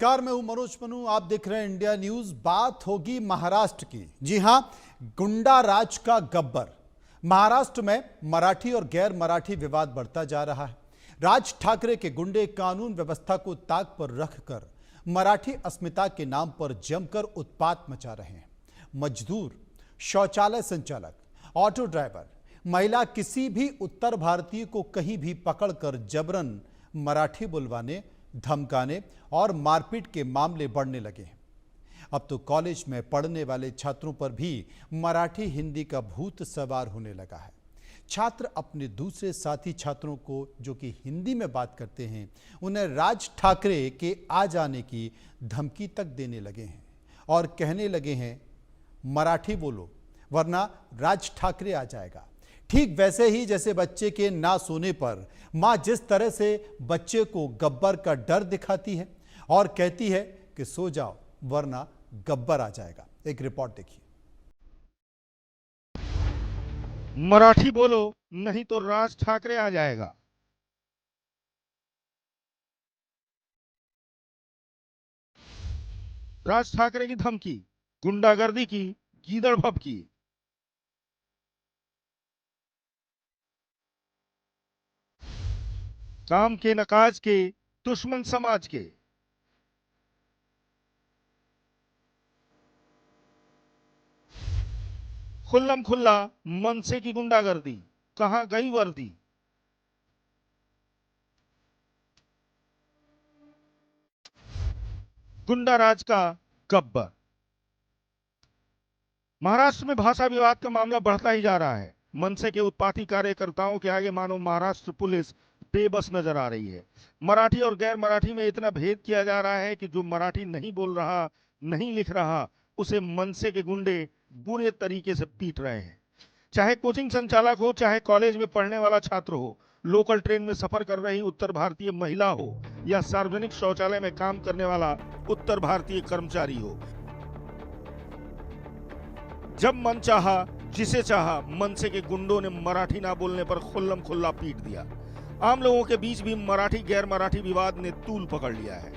Car में हूं मनोज मनु, आप देख रहे हैं इंडिया न्यूज। बात होगी महाराष्ट्र की। जी हां, गुंडा राज का गब्बर। महाराष्ट्र में मराठी और गैर मराठी विवाद बढ़ता जा रहा है। राज ठाकरे के गुंडे कानून व्यवस्था को ताक पर रखकर मराठी अस्मिता के नाम पर जमकर उत्पात मचा रहे हैं। मजदूर, शौचालय संचालक, ऑटो ड्राइवर, महिला, किसी भी उत्तर भारतीय को कहीं भी पकड़कर जबरन मराठी बुलवाने, धमकाने और मारपीट के मामले बढ़ने लगे हैं। अब तो कॉलेज में पढ़ने वाले छात्रों पर भी मराठी हिंदी का भूत सवार होने लगा है। छात्र अपने दूसरे साथी छात्रों को, जो कि हिंदी में बात करते हैं, उन्हें राज ठाकरे के आ जाने की धमकी तक देने लगे हैं और कहने लगे हैं, मराठी बोलो वरना राज ठाकरे आ जाएगा। ठीक वैसे ही जैसे बच्चे के ना सोने पर मां जिस तरह से बच्चे को गब्बर का डर दिखाती है और कहती है कि सो जाओ वरना गब्बर आ जाएगा। एक रिपोर्ट देखिए। मराठी बोलो नहीं तो राज ठाकरे आ जाएगा। राज ठाकरे की धमकी, गुंडागर्दी की, गीदड़ भभकी। काम के नकाज के, दुश्मन समाज के। खुल्लम खुल्ला मनसे की गुंडागर्दी, कहां गई वर्दी। गुंडा राज का गब्बर। महाराष्ट्र में भाषा विवाद का मामला बढ़ता ही जा रहा है। मनसे के उत्पाती कार्यकर्ताओं के आगे मानो महाराष्ट्र पुलिस बेबस नजर आ रही है। मराठी और गैर मराठी में इतना भेद किया जा रहा है कि जो मराठी नहीं बोल रहा, नहीं लिख रहा, उसे मनसे के गुंडे बुरे तरीके से पीट रहे हैं। चाहे कोचिंग संचालक हो, चाहे कॉलेज में पढ़ने वाला छात्र हो, लोकल ट्रेन में सफर कर रही उत्तर भारतीय महिला हो या सार्वजनिक शौचालय में काम करने वाला उत्तर भारतीय कर्मचारी हो, जब मन चाहा, जिसे चाहा, मनसे के गुंडों ने मराठी ना बोलने पर खुल्लम खुल्ला पीट दिया। आम लोगों के बीच भी मराठी गैर मराठी विवाद ने तूल पकड़ लिया है।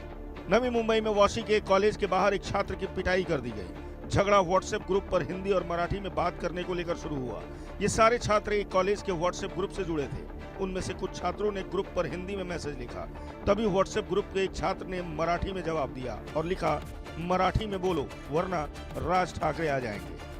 नवी मुंबई में वाशी के कॉलेज के बाहर एक छात्र की पिटाई कर दी गई। झगड़ा व्हाट्सएप ग्रुप पर हिंदी और मराठी में बात करने को लेकर शुरू हुआ। ये सारे छात्र एक कॉलेज के व्हाट्सएप ग्रुप से जुड़े थे। उनमें से कुछ छात्रों ने ग्रुप पर हिंदी में मैसेज लिखा। तभी व्हाट्सएप ग्रुप के एक छात्र ने मराठी में जवाब दिया और लिखा, मराठी में बोलो वरना राज ठाकरे आ जाएंगे।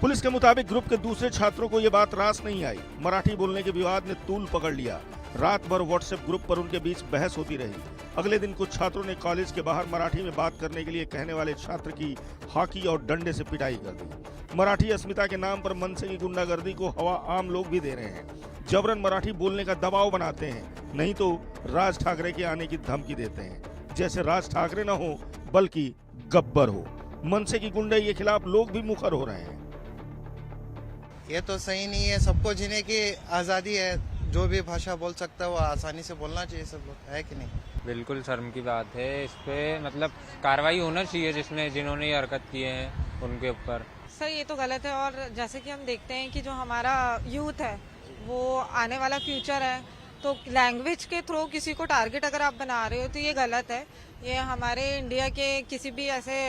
पुलिस के मुताबिक ग्रुप के दूसरे छात्रों को यह बात रास नहीं आई। मराठी बोलने के विवाद ने तूल पकड़ लिया। रात भर व्हाट्सएप ग्रुप पर उनके बीच बहस होती रही। अगले दिन कुछ छात्रों ने कॉलेज के बाहर मराठी में बात करने के लिए कहने वाले छात्र की हॉकी और डंडे से पिटाई कर दी। मराठी अस्मिता के नाम पर मनसे की गुंडागर्दी को हवा आम लोग भी दे रहे हैं। जबरन मराठी बोलने का दबाव बनाते हैं, नहीं तो राज ठाकरे के आने की धमकी देते हैं। जैसे राज ठाकरे न हो बल्कि गब्बर हो। मनसे की गुंडे के खिलाफ लोग भी मुखर हो रहे हैं। ये तो सही नहीं है। सबको जीने की आज़ादी है। जो भी भाषा बोल सकता है वो आसानी से बोलना चाहिए। सब लोग, है कि नहीं? बिल्कुल शर्म की बात है। इस पे मतलब कार्रवाई होना चाहिए जिन्होंने ये हरकत किए हैं उनके ऊपर। सर ये तो गलत है। और जैसे कि हम देखते हैं कि जो हमारा यूथ है वो आने वाला फ्यूचर है, तो लैंग्वेज के थ्रू किसी को टारगेट अगर आप बना रहे हो तो ये गलत है। ये हमारे इंडिया के किसी भी ऐसे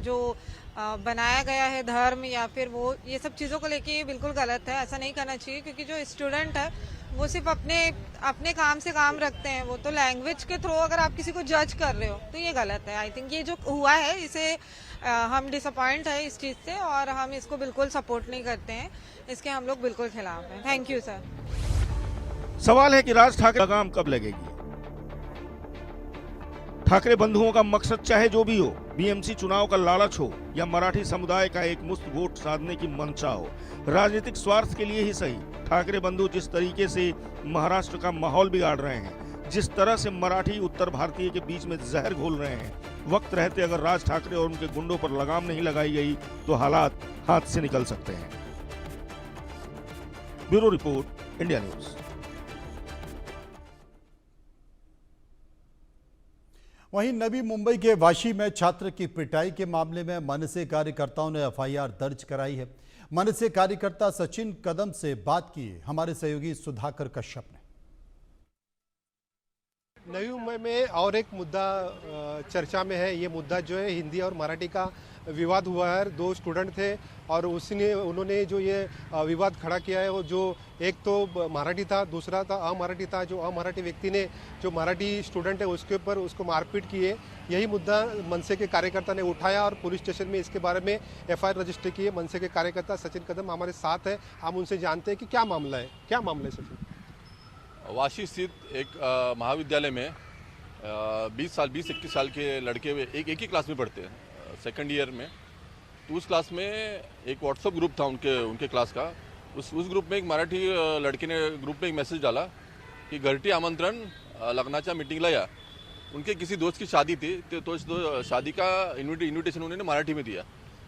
जो बनाया गया है धर्म या फिर वो, ये सब चीज़ों को लेके ये बिल्कुल गलत है। ऐसा नहीं करना चाहिए, क्योंकि जो स्टूडेंट है वो सिर्फ अपने काम से काम रखते हैं। वो तो लैंग्वेज के थ्रू अगर आप किसी को जज कर रहे हो तो ये गलत है। आई थिंक ये जो हुआ है इसे हम डिसअपॉइंट है इस चीज़ से, और हम इसको बिल्कुल सपोर्ट नहीं करते हैं। इसके हम लोग बिल्कुल खिलाफ हैं। Thank you sir. सवाल है कि राज ठाकरे लगाम कब लगेगी। ठाकरे बंधुओं का मकसद चाहे जो भी हो, बीएमसी चुनाव का लालच हो या मराठी समुदाय का एक मुश्त वोट साधने की मंशा हो, राजनीतिक स्वार्थ के लिए ही सही, ठाकरे बंधु जिस तरीके से महाराष्ट्र का माहौल बिगाड़ रहे हैं, जिस तरह से मराठी उत्तर भारतीय के बीच में जहर घोल रहे हैं, वक्त रहते अगर राज ठाकरे और उनके गुंडों पर लगाम नहीं लगाई गई तो हालात हाथ से निकल सकते हैं। Bureau report, India news. वहीं नवी मुंबई के वाशी में छात्र की पिटाई के मामले में मनसे कार्यकर्ताओं ने एफआईआर दर्ज कराई है। मनसे कार्यकर्ता सचिन कदम से बात की हमारे सहयोगी सुधाकर कश्यप ने। नवी मुंबई में और एक मुद्दा चर्चा में है। ये मुद्दा जो है हिंदी और मराठी का विवाद हुआ है। दो स्टूडेंट थे और उन्होंने जो ये विवाद खड़ा किया है वो जो एक तो मराठी था, दूसरा था अमराठी था। जो अमराठी व्यक्ति ने जो मराठी स्टूडेंट है उसके ऊपर उसको मारपीट की है। यही मुद्दा मनसे के कार्यकर्ता ने उठाया और पुलिस स्टेशन में इसके बारे में एफआईआर रजिस्टर की है। मनसे के कार्यकर्ता सचिन कदम हमारे साथ है, हम उनसे जानते हैं कि क्या मामला है। क्या मामला है सचिन? वाशी स्थित एक महाविद्यालय में 20-21 साल के लड़के एक ही क्लास में पढ़ते हैं, सेकंड ईयर में। तो उस क्लास में एक व्हाट्सएप ग्रुप था उनके क्लास का। उस ग्रुप में एक मराठी लड़के ने ग्रुप में एक मैसेज डाला कि घरटी आमंत्रण लग्नाच्या मीटिंगला या। उनके किसी दोस्त की शादी थी तो शादी का इन्विटेशन उन्होंने मराठी में दिया।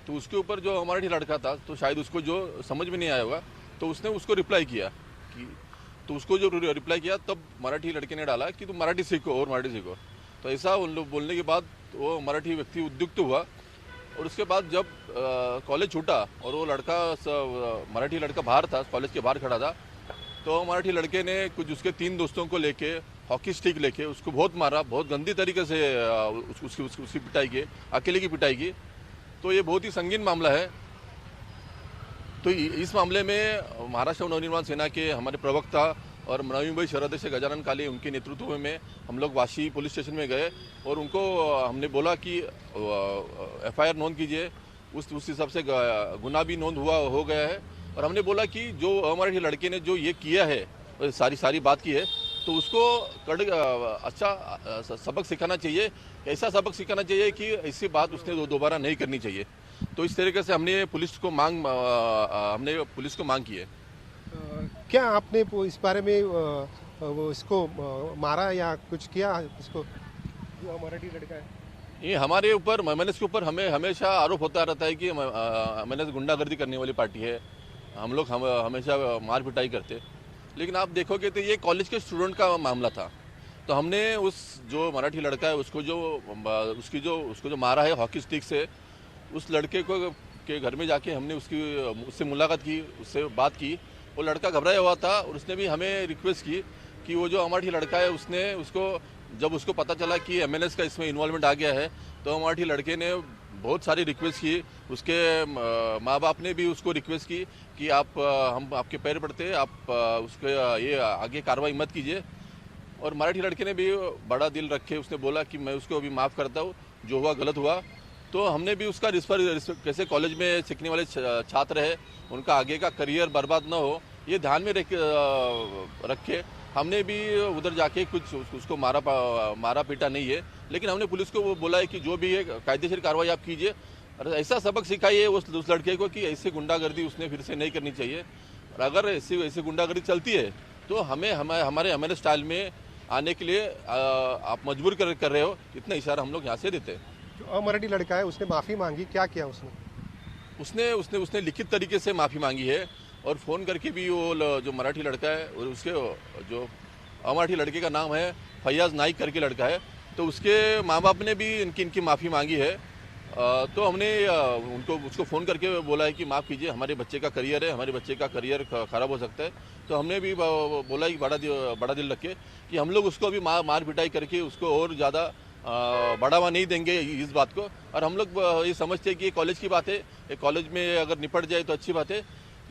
तो उसके ऊपर जो मराठी लड़का था तो शायद उसको जो समझ में नहीं आया होगा तो उसने उसको रिप्लाई किया कि तो उसको जो रिप्लाई किया तब मराठी लड़के ने डाला कि तुम मराठी सीखो और मराठी सीखो। तो ऐसा उन लोग बोलने के बाद वो मराठी व्यक्ति उद्युक्त हुआ और उसके बाद जब कॉलेज छूटा और वो मराठी लड़का बाहर था, कॉलेज के बाहर खड़ा था, तो मराठी लड़के ने कुछ उसके 3 दोस्तों को लेके हॉकी स्टिक लेके उसको बहुत मारा, बहुत गंदी तरीके से उसकी पिटाई की, अकेले की पिटाई की। तो ये बहुत ही संगीन मामला है। तो इस मामले में महाराष्ट्र नवनिर्माण सेना के हमारे प्रवक्ता और नवी मुंबई शहराध्यक्ष गजानन काले उनके नेतृत्व में हम लोग वाशी पुलिस स्टेशन में गए और उनको हमने बोला कि एफआईआर नोंद कीजिए। उस हिसाब से गुनाह भी नोंद हो गया है और हमने बोला कि जो हमारे लड़के ने जो ये किया है सारी बात की है तो उसको अच्छा सबक सिखाना चाहिए। ऐसा सबक सिखाना चाहिए कि ऐसी बात उसने दोबारा नहीं करनी चाहिए। तो इस तरीके से हमने पुलिस को मांग की है। क्या आपने इस बारे में इसको मारा या कुछ किया इसको, जो मराठी लड़का है? ये हमारे ऊपर एमएनएस के ऊपर हमें हमेशा आरोप होता रहता है कि एमएनएस गुंडागर्दी करने वाली पार्टी है। हम लोग हमेशा मार पिटाई करते। लेकिन आप देखोगे तो ये कॉलेज के स्टूडेंट का मामला था। तो हमने उस जो मराठी लड़का है उसको जो मारा है हॉकी स्टिक से, उस लड़के के घर में जाके हमने उससे मुलाकात की, उससे बात की। वो लड़का घबराया हुआ था और उसने भी हमें रिक्वेस्ट की कि वो जो मराठी लड़का है जब उसको पता चला कि एमएनएस का इसमें इन्वॉल्वमेंट आ गया है तो मराठी लड़के ने बहुत सारी रिक्वेस्ट की। उसके माँ बाप ने भी उसको रिक्वेस्ट की कि हम आपके पैर पड़ते, आप उसके ये आगे कार्रवाई मत कीजिए। और मराठी लड़के ने भी बड़ा दिल रखे, उसने बोला कि मैं उसको अभी माफ़ करता हूँ, जो हुआ गलत हुआ। तो हमने भी उसका रिस्पेक्ट कैसे कॉलेज में सीखने वाले छात्र है उनका आगे का करियर बर्बाद ना हो ये ध्यान में रखे हमने भी उधर जाके कुछ उसको मारा पीटा नहीं है। लेकिन हमने पुलिस को वो बोला है कि जो भी है कायदेशीर कार्रवाई आप कीजिए और ऐसा सबक सिखाइए उस लड़के को कि ऐसे गुंडागर्दी उसने फिर से नहीं करनी चाहिए। और अगर ऐसी गुंडागर्दी चलती है तो हमारे एमएनएस स्टाइल में आने के लिए आप मजबूर कर रहे हो, इतना इशारा हम लोग यहाँ से देते हैं। जो अमराठी लड़का है उसने माफ़ी मांगी, क्या किया उसने लिखित तरीके से माफ़ी मांगी है और फ़ोन करके भी वो जो मराठी लड़का है और उसके जो अमराठी लड़के का नाम है फैयाज नाइक करके लड़का है, तो उसके माँ बाप ने भी इनकी माफ़ी मांगी है। तो हमने उसको फ़ोन करके बोला है कि माफ़ कीजिए, हमारे बच्चे का करियर है, हमारे बच्चे का करियर ख़राब हो सकता है। तो हमने भी बोला कि बड़ा दिल रखे कि हम लोग उसको अभी मार पिटाई करके उसको और ज़्यादा बढ़ावा नहीं देंगे इस बात को। और हम लोग ये समझते हैं कि ये कॉलेज की बात है, ये कॉलेज में अगर निपट जाए तो अच्छी बात है।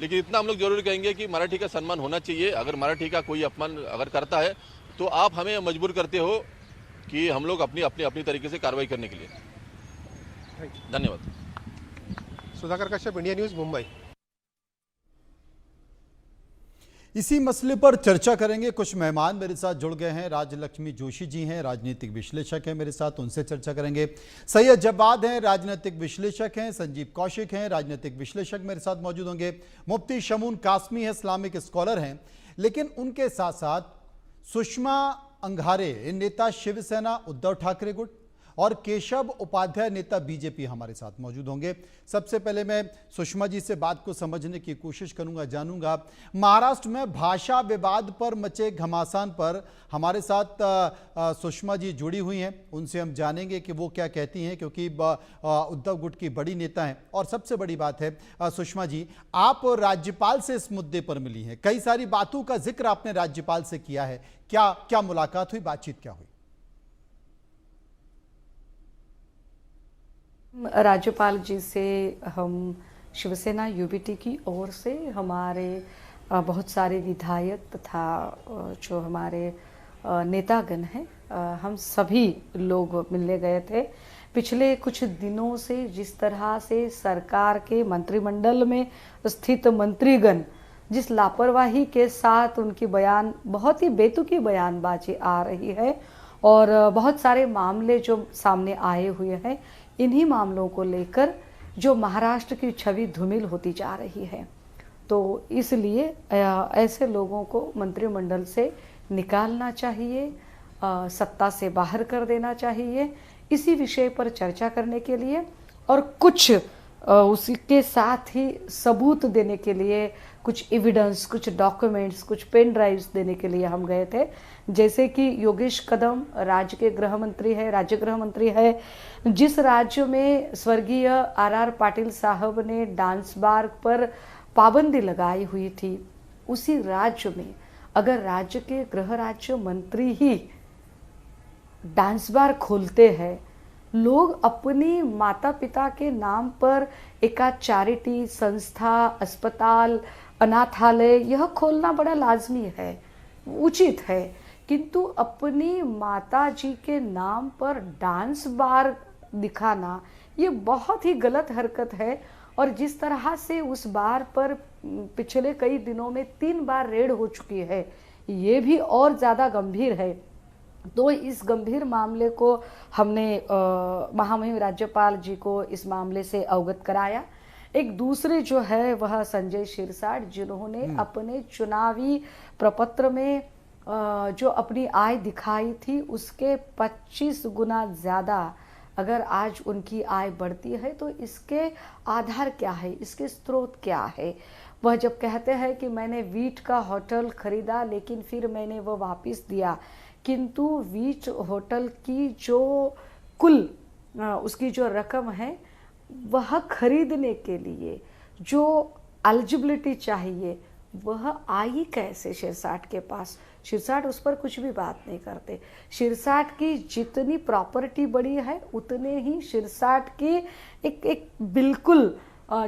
लेकिन इतना हम लोग जरूर कहेंगे कि मराठी का सम्मान होना चाहिए। अगर मराठी का कोई अपमान अगर करता है तो आप हमें मजबूर करते हो कि हम लोग अपनी तरीके से कार्रवाई करने के लिए। धन्यवाद। Sudhakar Kashyap, India news, Mumbai. इसी मसले पर चर्चा करेंगे। कुछ मेहमान मेरे साथ जुड़ गए हैं। राजलक्ष्मी जोशी जी हैं, राजनीतिक विश्लेषक हैं मेरे साथ, उनसे चर्चा करेंगे। सैयद जवाद हैं, राजनीतिक विश्लेषक हैं। संजीव कौशिक हैं, राजनीतिक विश्लेषक मेरे साथ मौजूद होंगे। मुफ्ती शमून कासमी है, इस्लामिक स्कॉलर हैं। लेकिन उनके साथ साथ सुषमा अंगारे, नेता शिवसेना उद्धव ठाकरे गुट, और केशव उपाध्याय, नेता बीजेपी, हमारे साथ मौजूद होंगे। सबसे पहले मैं सुषमा जी से बात को समझने की कोशिश करूंगा, जानूंगा महाराष्ट्र में भाषा विवाद पर मचे घमासान पर हमारे साथ सुषमा जी जुड़ी हुई हैं। उनसे हम जानेंगे कि वो क्या कहती हैं, क्योंकि उद्धव गुट की बड़ी नेता हैं। और सबसे बड़ी बात है सुषमा जी, आप राज्यपाल से इस मुद्दे पर मिली हैं, कई सारी बातों का जिक्र आपने राज्यपाल से किया है। क्या मुलाकात हुई, बातचीत क्या हुई? राज्यपाल जी से हम शिवसेना यूबीटी की ओर से हमारे बहुत सारे विधायक तथा जो हमारे नेतागण हैं, हम सभी लोग मिलने गए थे। पिछले कुछ दिनों से जिस तरह से सरकार के मंत्रिमंडल में स्थित मंत्रीगण जिस लापरवाही के साथ उनकी बयान, बहुत ही बेतुकी बयानबाजी आ रही है और बहुत सारे मामले जो सामने आए हुए हैं, इन्हीं मामलों को लेकर जो महाराष्ट्र की छवि धूमिल होती जा रही है, तो इसलिए ऐसे लोगों को मंत्रिमंडल से निकालना चाहिए, सत्ता से बाहर कर देना चाहिए। इसी विषय पर चर्चा करने के लिए और कुछ उसके साथ ही सबूत देने के लिए, कुछ एविडेंस, कुछ डॉक्यूमेंट्स, कुछ पेन ड्राइव्स देने के लिए हम गए थे। जैसे कि योगेश कदम राज्य के गृह मंत्री है, राज्य गृह मंत्री है। जिस राज्य में स्वर्गीय आर पाटिल साहब ने डांस बार पर पाबंदी लगाई हुई थी, उसी राज्य में अगर राज्य के गृह राज्य मंत्री ही डांस बार खोलते हैं, लोग अपनी माता पिता के नाम पर एकाध चैरिटी संस्था, अस्पताल, अनाथालय यह खोलना बड़ा लाजमी है, उचित है, किंतु अपनी माता जी के नाम पर डांस बार दिखाना ये बहुत ही गलत हरकत है। और जिस तरह से उस बार पर पिछले कई दिनों में 3 बार रेड हो चुकी है, ये भी और ज़्यादा गंभीर है। तो इस गंभीर मामले को हमने महामहिम राज्यपाल जी को इस मामले से अवगत कराया। एक दूसरे जो है वह संजय शिरसाट, जिन्होंने अपने चुनावी प्रपत्र में जो अपनी आय दिखाई थी उसके 25 गुना ज़्यादा अगर आज उनकी आय बढ़ती है, तो इसके आधार क्या है, इसके स्रोत क्या है। वह जब कहते हैं कि मैंने वीट का होटल खरीदा लेकिन फिर मैंने वह वापस दिया, किंतु वीट होटल की जो कुल उसकी जो रकम है, वह खरीदने के लिए जो एलिजिबिलिटी चाहिए वह आई कैसे शिरसाट के पास। शिरसाट उस पर कुछ भी बात नहीं करते। शिरसाट की जितनी प्रॉपर्टी बड़ी है उतने ही शिरसाट की एक बिल्कुल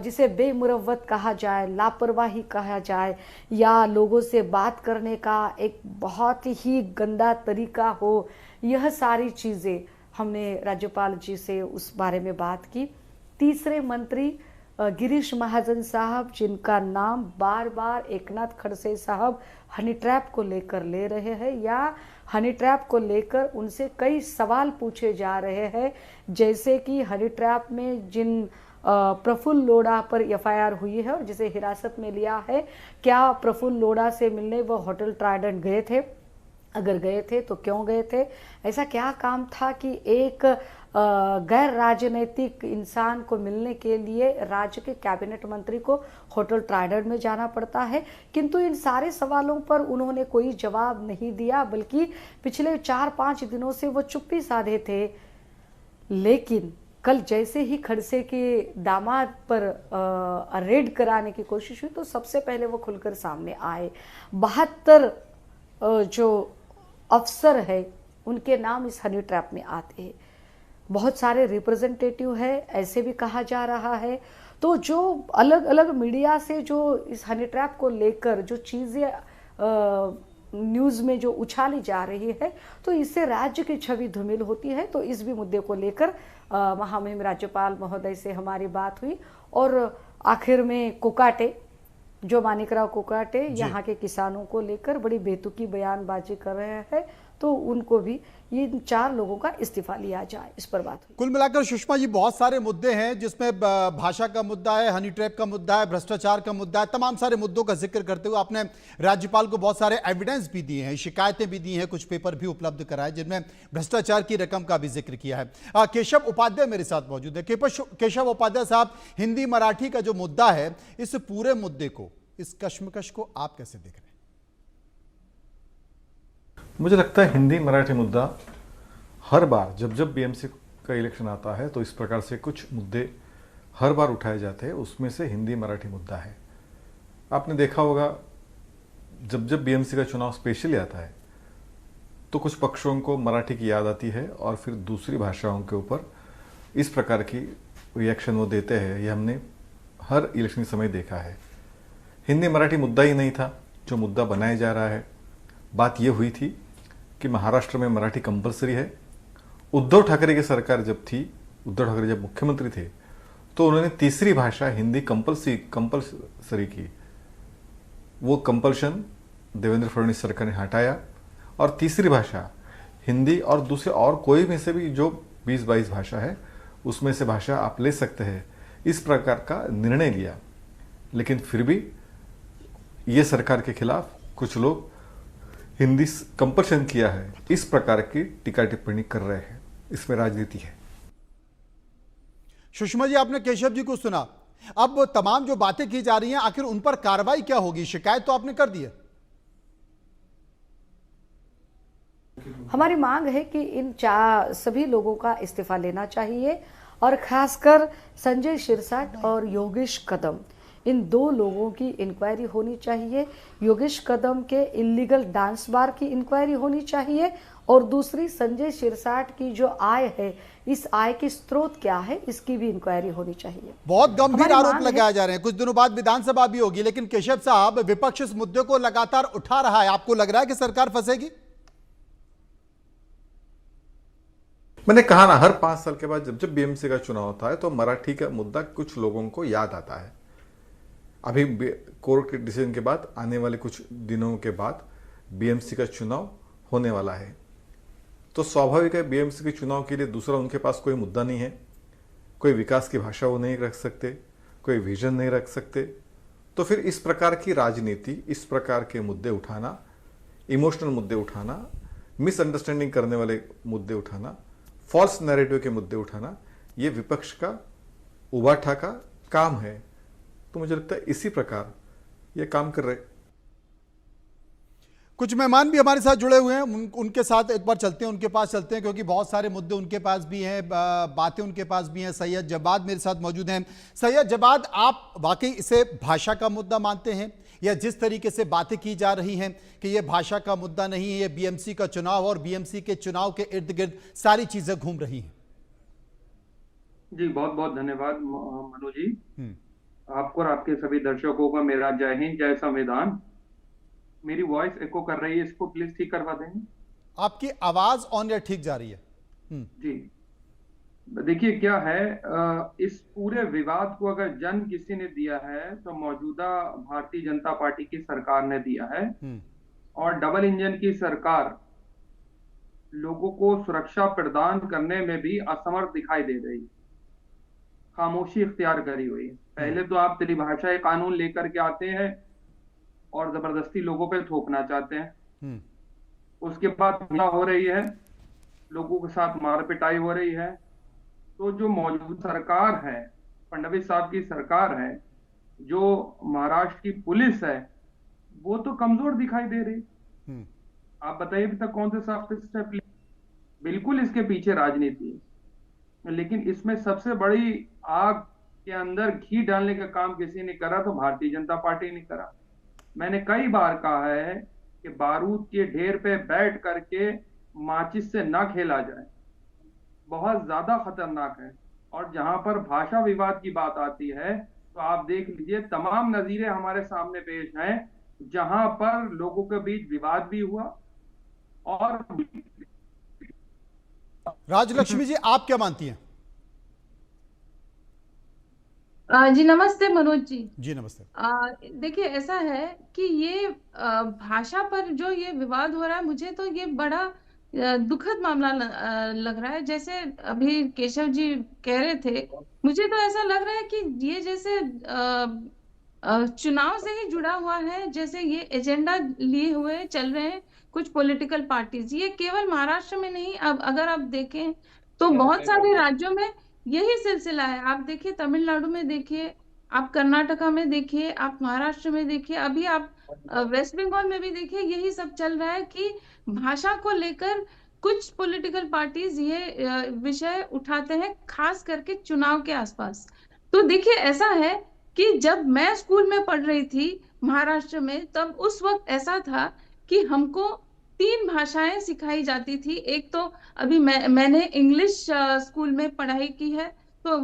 जिसे बेमुरव्वत कहा जाए, लापरवाही कहा जाए, या लोगों से बात करने का एक बहुत ही गंदा तरीका हो, यह सारी चीज़ें हमने राज्यपाल जी से उस बारे में बात की। तीसरे मंत्री गिरीश महाजन साहब, जिनका नाम बार बार एकनाथ खड़से साहब हनी ट्रैप को लेकर ले रहे हैं, या हनी ट्रैप को लेकर उनसे कई सवाल पूछे जा रहे हैं, जैसे कि हनी ट्रैप में जिन प्रफुल्ल लोढ़ा पर एफआईआर हुई है और जिसे हिरासत में लिया है, क्या प्रफुल्ल लोढ़ा से मिलने वो होटल ट्राइडेंट गए थे? अगर गए थे तो क्यों गए थे? ऐसा क्या काम था कि एक गैर राजनीतिक इंसान को मिलने के लिए राज्य के कैबिनेट मंत्री को होटल ट्राइडेंट में जाना पड़ता है? किंतु इन सारे सवालों पर उन्होंने कोई जवाब नहीं दिया, बल्कि पिछले 4-5 दिनों से वो चुप्पी साधे थे। लेकिन कल जैसे ही खड़से के दामाद पर रेड कराने की कोशिश हुई, तो सबसे पहले वो खुलकर सामने आए। 72 जो अफसर है उनके नाम इस हनी ट्रैप में आते हैं। बहुत सारे रिप्रेजेंटेटिव है, ऐसे भी कहा जा रहा है। तो जो अलग अलग मीडिया से जो इस हनी ट्रैप को लेकर जो चीज़ें न्यूज़ में जो उछाली जा रही है, तो इससे राज्य की छवि धूमिल होती है। तो इस भी मुद्दे को लेकर महामहिम राज्यपाल महोदय से हमारी बात हुई और आखिर में कोकाटे, जो मानिकराव कोकाटे यहाँ के किसानों को लेकर बड़ी बेतुकी बयानबाजी कर रहे हैं, तो उनको भी ये 4 लोगों का इस्तीफा लिया जाए, इस पर बात हुई। कुल मिलाकर सुषमा जी बहुत सारे मुद्दे हैं, जिसमें भाषा का मुद्दा है, हनी ट्रैप का मुद्दा है, भ्रष्टाचार का मुद्दा है। तमाम सारे मुद्दों का जिक्र करते हुए आपने राज्यपाल को बहुत सारे एविडेंस भी दिए हैं, शिकायतें भी दी हैं, कुछ पेपर भी उपलब्ध कराए जिनमें भ्रष्टाचार की रकम का भी जिक्र किया है। केशव उपाध्याय मेरे साथ मौजूद है। केशव उपाध्याय साहब, हिंदी मराठी का जो मुद्दा है, इस पूरे मुद्दे को, इस कश्मकश को आप कैसे देख रहे हैं? मुझे लगता है हिंदी मराठी मुद्दा हर बार जब बीएमसी का इलेक्शन आता है तो इस प्रकार से कुछ मुद्दे हर बार उठाए जाते हैं, उसमें से हिंदी मराठी मुद्दा है। आपने देखा होगा जब बीएमसी का चुनाव स्पेशली आता है तो कुछ पक्षों को मराठी की याद आती है और फिर दूसरी भाषाओं के ऊपर इस प्रकार की रिएक्शन वो देते हैं, ये हमने हर इलेक्शन के समय देखा है। हिंदी मराठी मुद्दा ही नहीं था जो मुद्दा बनाया जा रहा है। बात ये हुई थी कि महाराष्ट्र में मराठी कंपलसरी है। उद्धव ठाकरे की सरकार जब थी, उद्धव ठाकरे जब मुख्यमंत्री थे, तो उन्होंने तीसरी भाषा हिंदी कंपलसरी की। वो कंपल्शन देवेंद्र फडणवीस सरकार ने हटाया और तीसरी भाषा हिंदी और दूसरे और कोई में से भी जो 20-22 भाषा है उसमें से भाषा आप ले सकते हैं, इस प्रकार का निर्णय लिया। लेकिन फिर भी ये सरकार के खिलाफ कुछ लोग हिंदी कंपल्शन किया है, इस प्रकार की टीका टिप्पणी कर रहे हैं। इसमें राजनीति है। सुषमा जी, आपने केशव जी को सुना। अब तमाम जो बातें की जा रही हैं, आखिर उन पर कार्रवाई क्या होगी? शिकायत तो आपने कर दी है। हमारी मांग है कि इन सभी लोगों का इस्तीफा लेना चाहिए और खासकर संजय शिरसाट और योगेश कदम, इन 2 लोगों की इंक्वायरी होनी चाहिए। योगेश कदम के इलीगल डांस बार की इंक्वायरी होनी चाहिए और दूसरी संजय शिरसाट की जो आय है, इस आय की स्रोत क्या है, इसकी भी इंक्वायरी होनी चाहिए। बहुत गंभीर हमारी आरोप मांग लगाए जा रहे हैं। कुछ दिनों बाद विधानसभा भी होगी, लेकिन केशव साहब, विपक्ष इस मुद्दे को लगातार उठा रहा है। आपको लग रहा है कि सरकार फंसेगी? मैंने कहा ना, हर 5 साल के बाद जब जब बीएमसी का चुनाव होता है तो मराठी का मुद्दा कुछ लोगों को याद आता है। अभी कोर्ट के डिसीजन के बाद आने वाले कुछ दिनों के बाद बीएमसी का चुनाव होने वाला है, तो स्वाभाविक है बीएमसी के चुनाव के लिए दूसरा उनके पास कोई मुद्दा नहीं है। कोई विकास की भाषा वो नहीं रख सकते, कोई विजन नहीं रख सकते। तो फिर इस प्रकार की राजनीति, इस प्रकार के मुद्दे उठाना, इमोशनल मुद्दे उठाना, मिसअंडरस्टैंडिंग करने वाले मुद्दे उठाना, फॉल्स नैरेटिव के मुद्दे उठाना, ये विपक्ष का उबाठा का काम है। तो मुझे लगता है इसी प्रकार ये काम कर रहे। कुछ मेहमान भी हमारे साथ जुड़े हुए हैं, उनके साथ एक बार चलते हैं, उनके पास चलते हैं, क्योंकि बहुत सारे मुद्दे उनके पास भी हैं, बातें उनके पास भी हैं। सैयद जवाद मेरे साथ मौजूद हैं। सैयद जवाद, आप वाकई इसे भाषा का मुद्दा मानते हैं, या जिस तरीके से बातें की जा रही हैं कि ये भाषा का मुद्दा नहीं है, ये बीएमसी का चुनाव और बीएमसी के चुनाव के इर्द गिर्द सारी चीजें घूम रही हैं? जी, बहुत बहुत धन्यवाद मनु जी। आपको और आपके सभी दर्शकों का मेरा जय हिंद, जय संविधान। मेरी वॉइस एको कर रही है, इसको प्लीज ठीक करवा देंगे। आपकी आवाज ऑन या ठीक जा रही है? जी, देखिए क्या है, इस पूरे विवाद को अगर जन्म किसी ने दिया है तो मौजूदा भारतीय जनता पार्टी की सरकार ने दिया है। और डबल इंजन की सरकार लोगों को सुरक्षा प्रदान करने में भी असमर्थ दिखाई दे रही, खामोशी इख्तियार करी हुई। पहले तो आप त्रिभाषाई कानून लेकर के आते हैं और जबरदस्ती लोगों पे थोपना चाहते हैं। उसके बाद हमला हो रही है, लोगों के साथ मार पिटाई हो रही है। तो जो मौजूद सरकार है, फडणवीस साहब की सरकार है, जो महाराष्ट्र की पुलिस है, वो तो कमजोर दिखाई दे रही। आप बताइए अभी तक कौन से सख्त स्टेप लिए? बिल्कुल इसके पीछे राजनीति है। लेकिन इसमें सबसे बड़ी आग के अंदर घी डालने का काम किसी ने करा तो भारतीय जनता पार्टी ने करा। मैंने कई बार कहा है कि बारूद के ढेर पे बैठ करके माचिस से ना खेला जाए, बहुत ज्यादा खतरनाक है। और जहां पर भाषा विवाद की बात आती है तो आप देख लीजिए, तमाम नजीरे हमारे सामने पेश हैं जहां पर लोगों के बीच विवाद भी हुआ। और राजलक्ष्मी जी, आप क्या मानती हैं? जी नमस्ते मनोज जी। जी नमस्ते। देखिए ऐसा है कि ये भाषा पर जो ये विवाद हो रहा है, मुझे तो ये बड़ा दुखद मामला लग रहा है। जैसे अभी केशव जी कह रहे थे, मुझे तो ऐसा लग रहा है कि ये जैसे चुनाव से ही जुड़ा हुआ है, जैसे ये एजेंडा लिए हुए चल रहे हैं कुछ पॉलिटिकल पार्टीज। ये केवल महाराष्ट्र में नहीं, अब अगर आप देखें तो बहुत सारे राज्यों में यही सिलसिला है। आप देखिए तमिलनाडु में देखिए, आप कर्नाटका में देखिए, आप महाराष्ट्र में देखिए, अभी आप वेस्ट बंगाल में भी देखिए, यही सब चल रहा है कि भाषा को लेकर कुछ पॉलिटिकल पार्टीज ये विषय उठाते हैं, खास करके चुनाव के आसपास। तो देखिए ऐसा है कि जब मैं स्कूल में पढ़ रही थी महाराष्ट्र में, तब उस वक्त ऐसा था कि हमको 3 भाषाएं सिखाई जाती थी। एक तो अभी मैंने इंग्लिश स्कूल में पढ़ाई की है, तो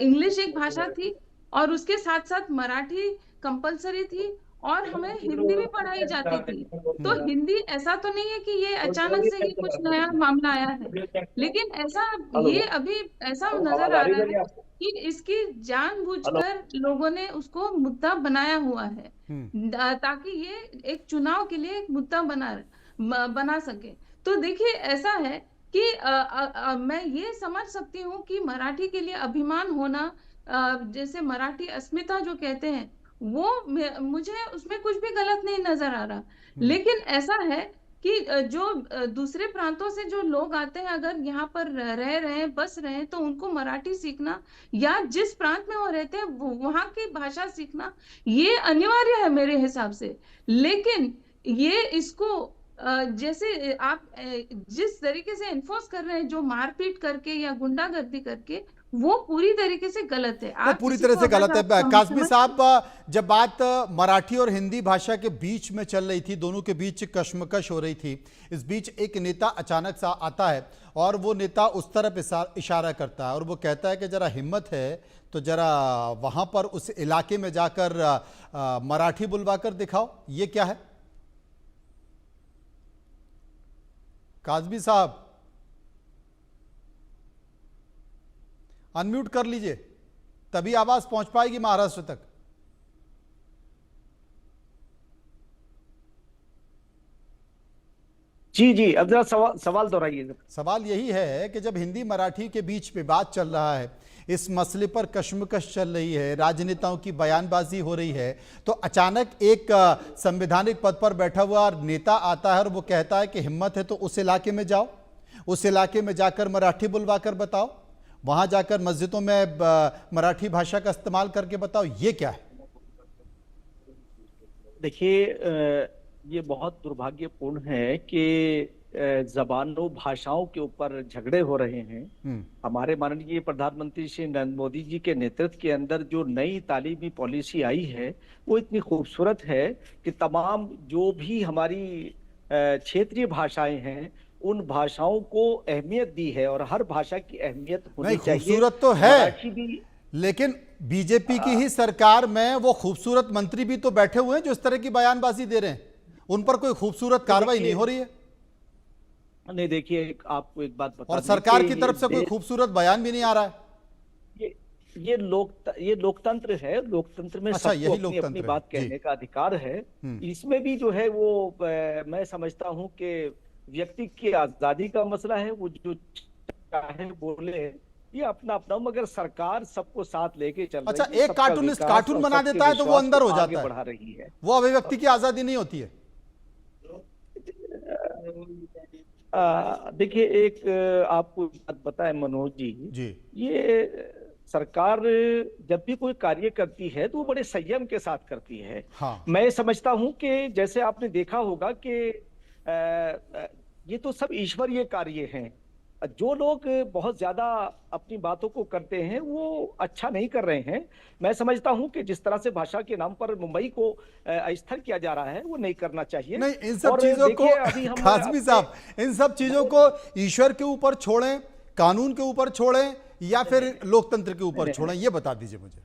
इंग्लिश एक भाषा थी और उसके साथ साथ मराठी कंपलसरी थी और हमें हिंदी भी पढ़ाई जाती थी। तो हिंदी ऐसा तो नहीं है कि ये अचानक से ही कुछ नया मामला आया है, लेकिन ऐसा ये अभी ऐसा नजर आ रहा है कि इसकी जानबूझकर लोगों ने उसको मुद्दा बनाया हुआ है ताकि ये एक चुनाव के लिए एक मुद्दा बना सके। तो देखिए ऐसा है कि मैं ये समझ सकती हूँ कि मराठी के लिए अभिमान होना, जैसे मराठी अस्मिता जो कहते हैं, वो मुझे उसमें कुछ भी गलत नहीं नजर आ रहा। लेकिन ऐसा है कि जो दूसरे प्रांतों से जो लोग आते हैं, अगर यहाँ पर रह रहे हैं, बस रहे हैं, तो उनको मराठी सीखना या जिस प्रांत में वो रहते हैं वहाँ की भाषा सीखना ये अनिवार्य है मेरे हिसाब से। लेकिन ये इसको जैसे आप जिस तरीके से एनफोर्स कर रहे हैं, जो मारपीट करके या गुंडागर्दी करके, वो पूरी तरीके से गलत है। वो पूरी तरह से गलत है। कासमी साहब, जब बात मराठी और हिंदी भाषा के बीच में चल रही थी, दोनों के बीच कशमकश हो रही थी, इस बीच एक नेता अचानक सा आता है और वो नेता उस तरफ इशारा करता है और वो कहता है कि जरा हिम्मत है तो जरा वहां पर उस इलाके में जाकर मराठी बुलवा कर दिखाओ। ये क्या है कासमी साहब? अनम्यूट कर लीजिए, तभी आवाज पहुंच पाएगी महाराष्ट्र तक। जी, अब जरा सवाल दोहराइए। सवाल यही है कि जब हिंदी मराठी के बीच में बात चल रहा है, इस मसले पर कशमकश चल रही है, राजनेताओं की बयानबाजी हो रही है, तो अचानक एक संवैधानिक पद पर बैठा हुआ नेता आता है और वो कहता है कि हिम्मत है तो उस इलाके में जाओ, उस इलाके में जाकर मराठी बुलवा कर बताओ, वहां जाकर मस्जिदों में मराठी भाषा का इस्तेमाल करके बताओ। ये क्या है? देखिए, ये बहुत दुर्भाग्यपूर्ण है कि जबानों भाषाओं के ऊपर झगड़े हो रहे हैं। हमारे माननीय प्रधानमंत्री श्री नरेंद्र मोदी जी के नेतृत्व के अंदर जो नई तालीमी पॉलिसी आई है वो इतनी खूबसूरत है कि तमाम जो भी हमारी क्षेत्रीय भाषाएं हैं उन भाषाओं को अहमियत दी है और हर भाषा की अहमियत होनी चाहिए। खूबसूरत तो है, लेकिन बीजेपी की ही सरकार में वो खूबसूरत मंत्री भी तो बैठे हुए हैं जो इस तरह की बयानबाजी दे रहे हैं, उन पर कोई खूबसूरत कार्रवाई नहीं हो रही है। नहीं, देखिए आपको एक बात बता, और सरकार की तरफ से कोई खूबसूरत बयान भी नहीं आ रहा है। ये लोकतंत्र है। लोकतंत्र में सबको अपनी बात कहने का अधिकार है। इसमें भी जो है वो मैं समझता हूं कि व्यक्ति की आजादी का मसला है, वो जो चाहे बोले, ये अपना अपना, मगर सरकार सबको साथ लेके चल रही है। अच्छा, एक कार्टूनिस्ट कार्टून बना देता है तो वो अंदर हो जाता है, बढ़ा रही है, वो अभिव्यक्ति की आजादी नहीं होती है। देखिए, एक आपको बात बताएं मनोज जी, ये सरकार जब भी कोई कार्य करती है तो वो बड़े संयम के साथ करती है। हाँ। मैं समझता हूं कि जैसे आपने देखा होगा कि ये तो सब ईश्वरीय कार्य हैं। जो लोग बहुत ज्यादा अपनी बातों को करते हैं वो अच्छा नहीं कर रहे हैं। मैं समझता हूं कि जिस तरह से भाषा के नाम पर मुंबई को अस्थिर किया जा रहा है वो नहीं करना चाहिए। नहीं, इन सब चीजों को कासमी साहब, इन सब चीजों को ईश्वर के ऊपर छोड़ें, कानून के ऊपर छोड़ें या फिर लोकतंत्र के ऊपर छोड़ें, ये बता दीजिए मुझे।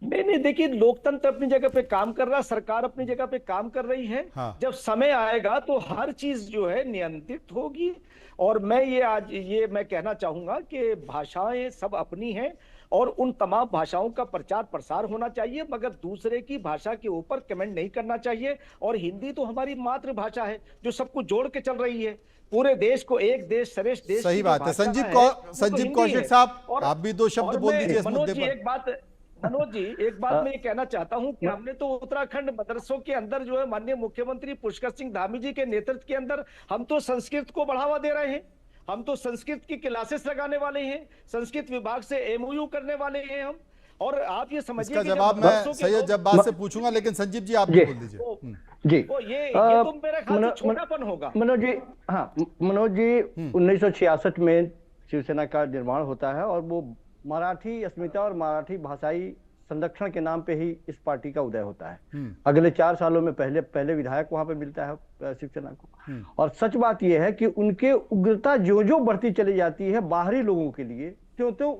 नहीं, देखिए, लोकतंत्र अपनी जगह पे काम कर रहा है, सरकार अपनी जगह पे काम कर रही है। हाँ। जब समय आएगा तो हर चीज जो है नियंत्रित होगी। और मैं मैं कहना चाहूंगा कि भाषाएं सब अपनी हैं और उन तमाम भाषाओं का प्रचार प्रसार होना चाहिए, मगर दूसरे की भाषा के ऊपर कमेंट नहीं करना चाहिए। और हिंदी तो हमारी मातृभाषा है जो सबको जोड़ के चल रही है, पूरे देश को एक देश श्रेष्ठ देश। सही बात है। संजीव कौशिक साहब, आप भी दो शब्द बोल दीजिए इस मुद्दे पर। मनोज जी, एक बात मैं ये कहना चाहता हूं कि हमने तो उत्तराखंड मदरसों के अंदर जो है माननीय मुख्यमंत्री पुष्कर सिंह धामी जी के नेतृत्व के अंदर हम तो संस्कृत को बढ़ावा दे रहे हैं। हम तो संस्कृत की क्लासेस लगाने वाले हैं, संस्कृत विभाग से एमओयू करने वाले हैं हम। और आप ये समझिए, इसका जवाब मैं सैयद जब्बार से पूछूंगा, लेकिन संजीव जी आप भी बोल दीजिए। जी, ये तो मेरा ख्याल से छोटापन होगा। मनोज जी, हाँ, मनोज जी, 1966 में शिवसेना का निर्माण होता है और वो मराठी अस्मिता और मराठी भाषाई संरक्षण के नाम पे ही इस पार्टी का उदय होता है। अगले 4 सालों में पहले विधायक वहां पे मिलता है शिवसेना को। और सच बात यह है कि उनके उग्रता जो बढ़ती चली जाती है बाहरी लोगों के लिए, त्यों त्यों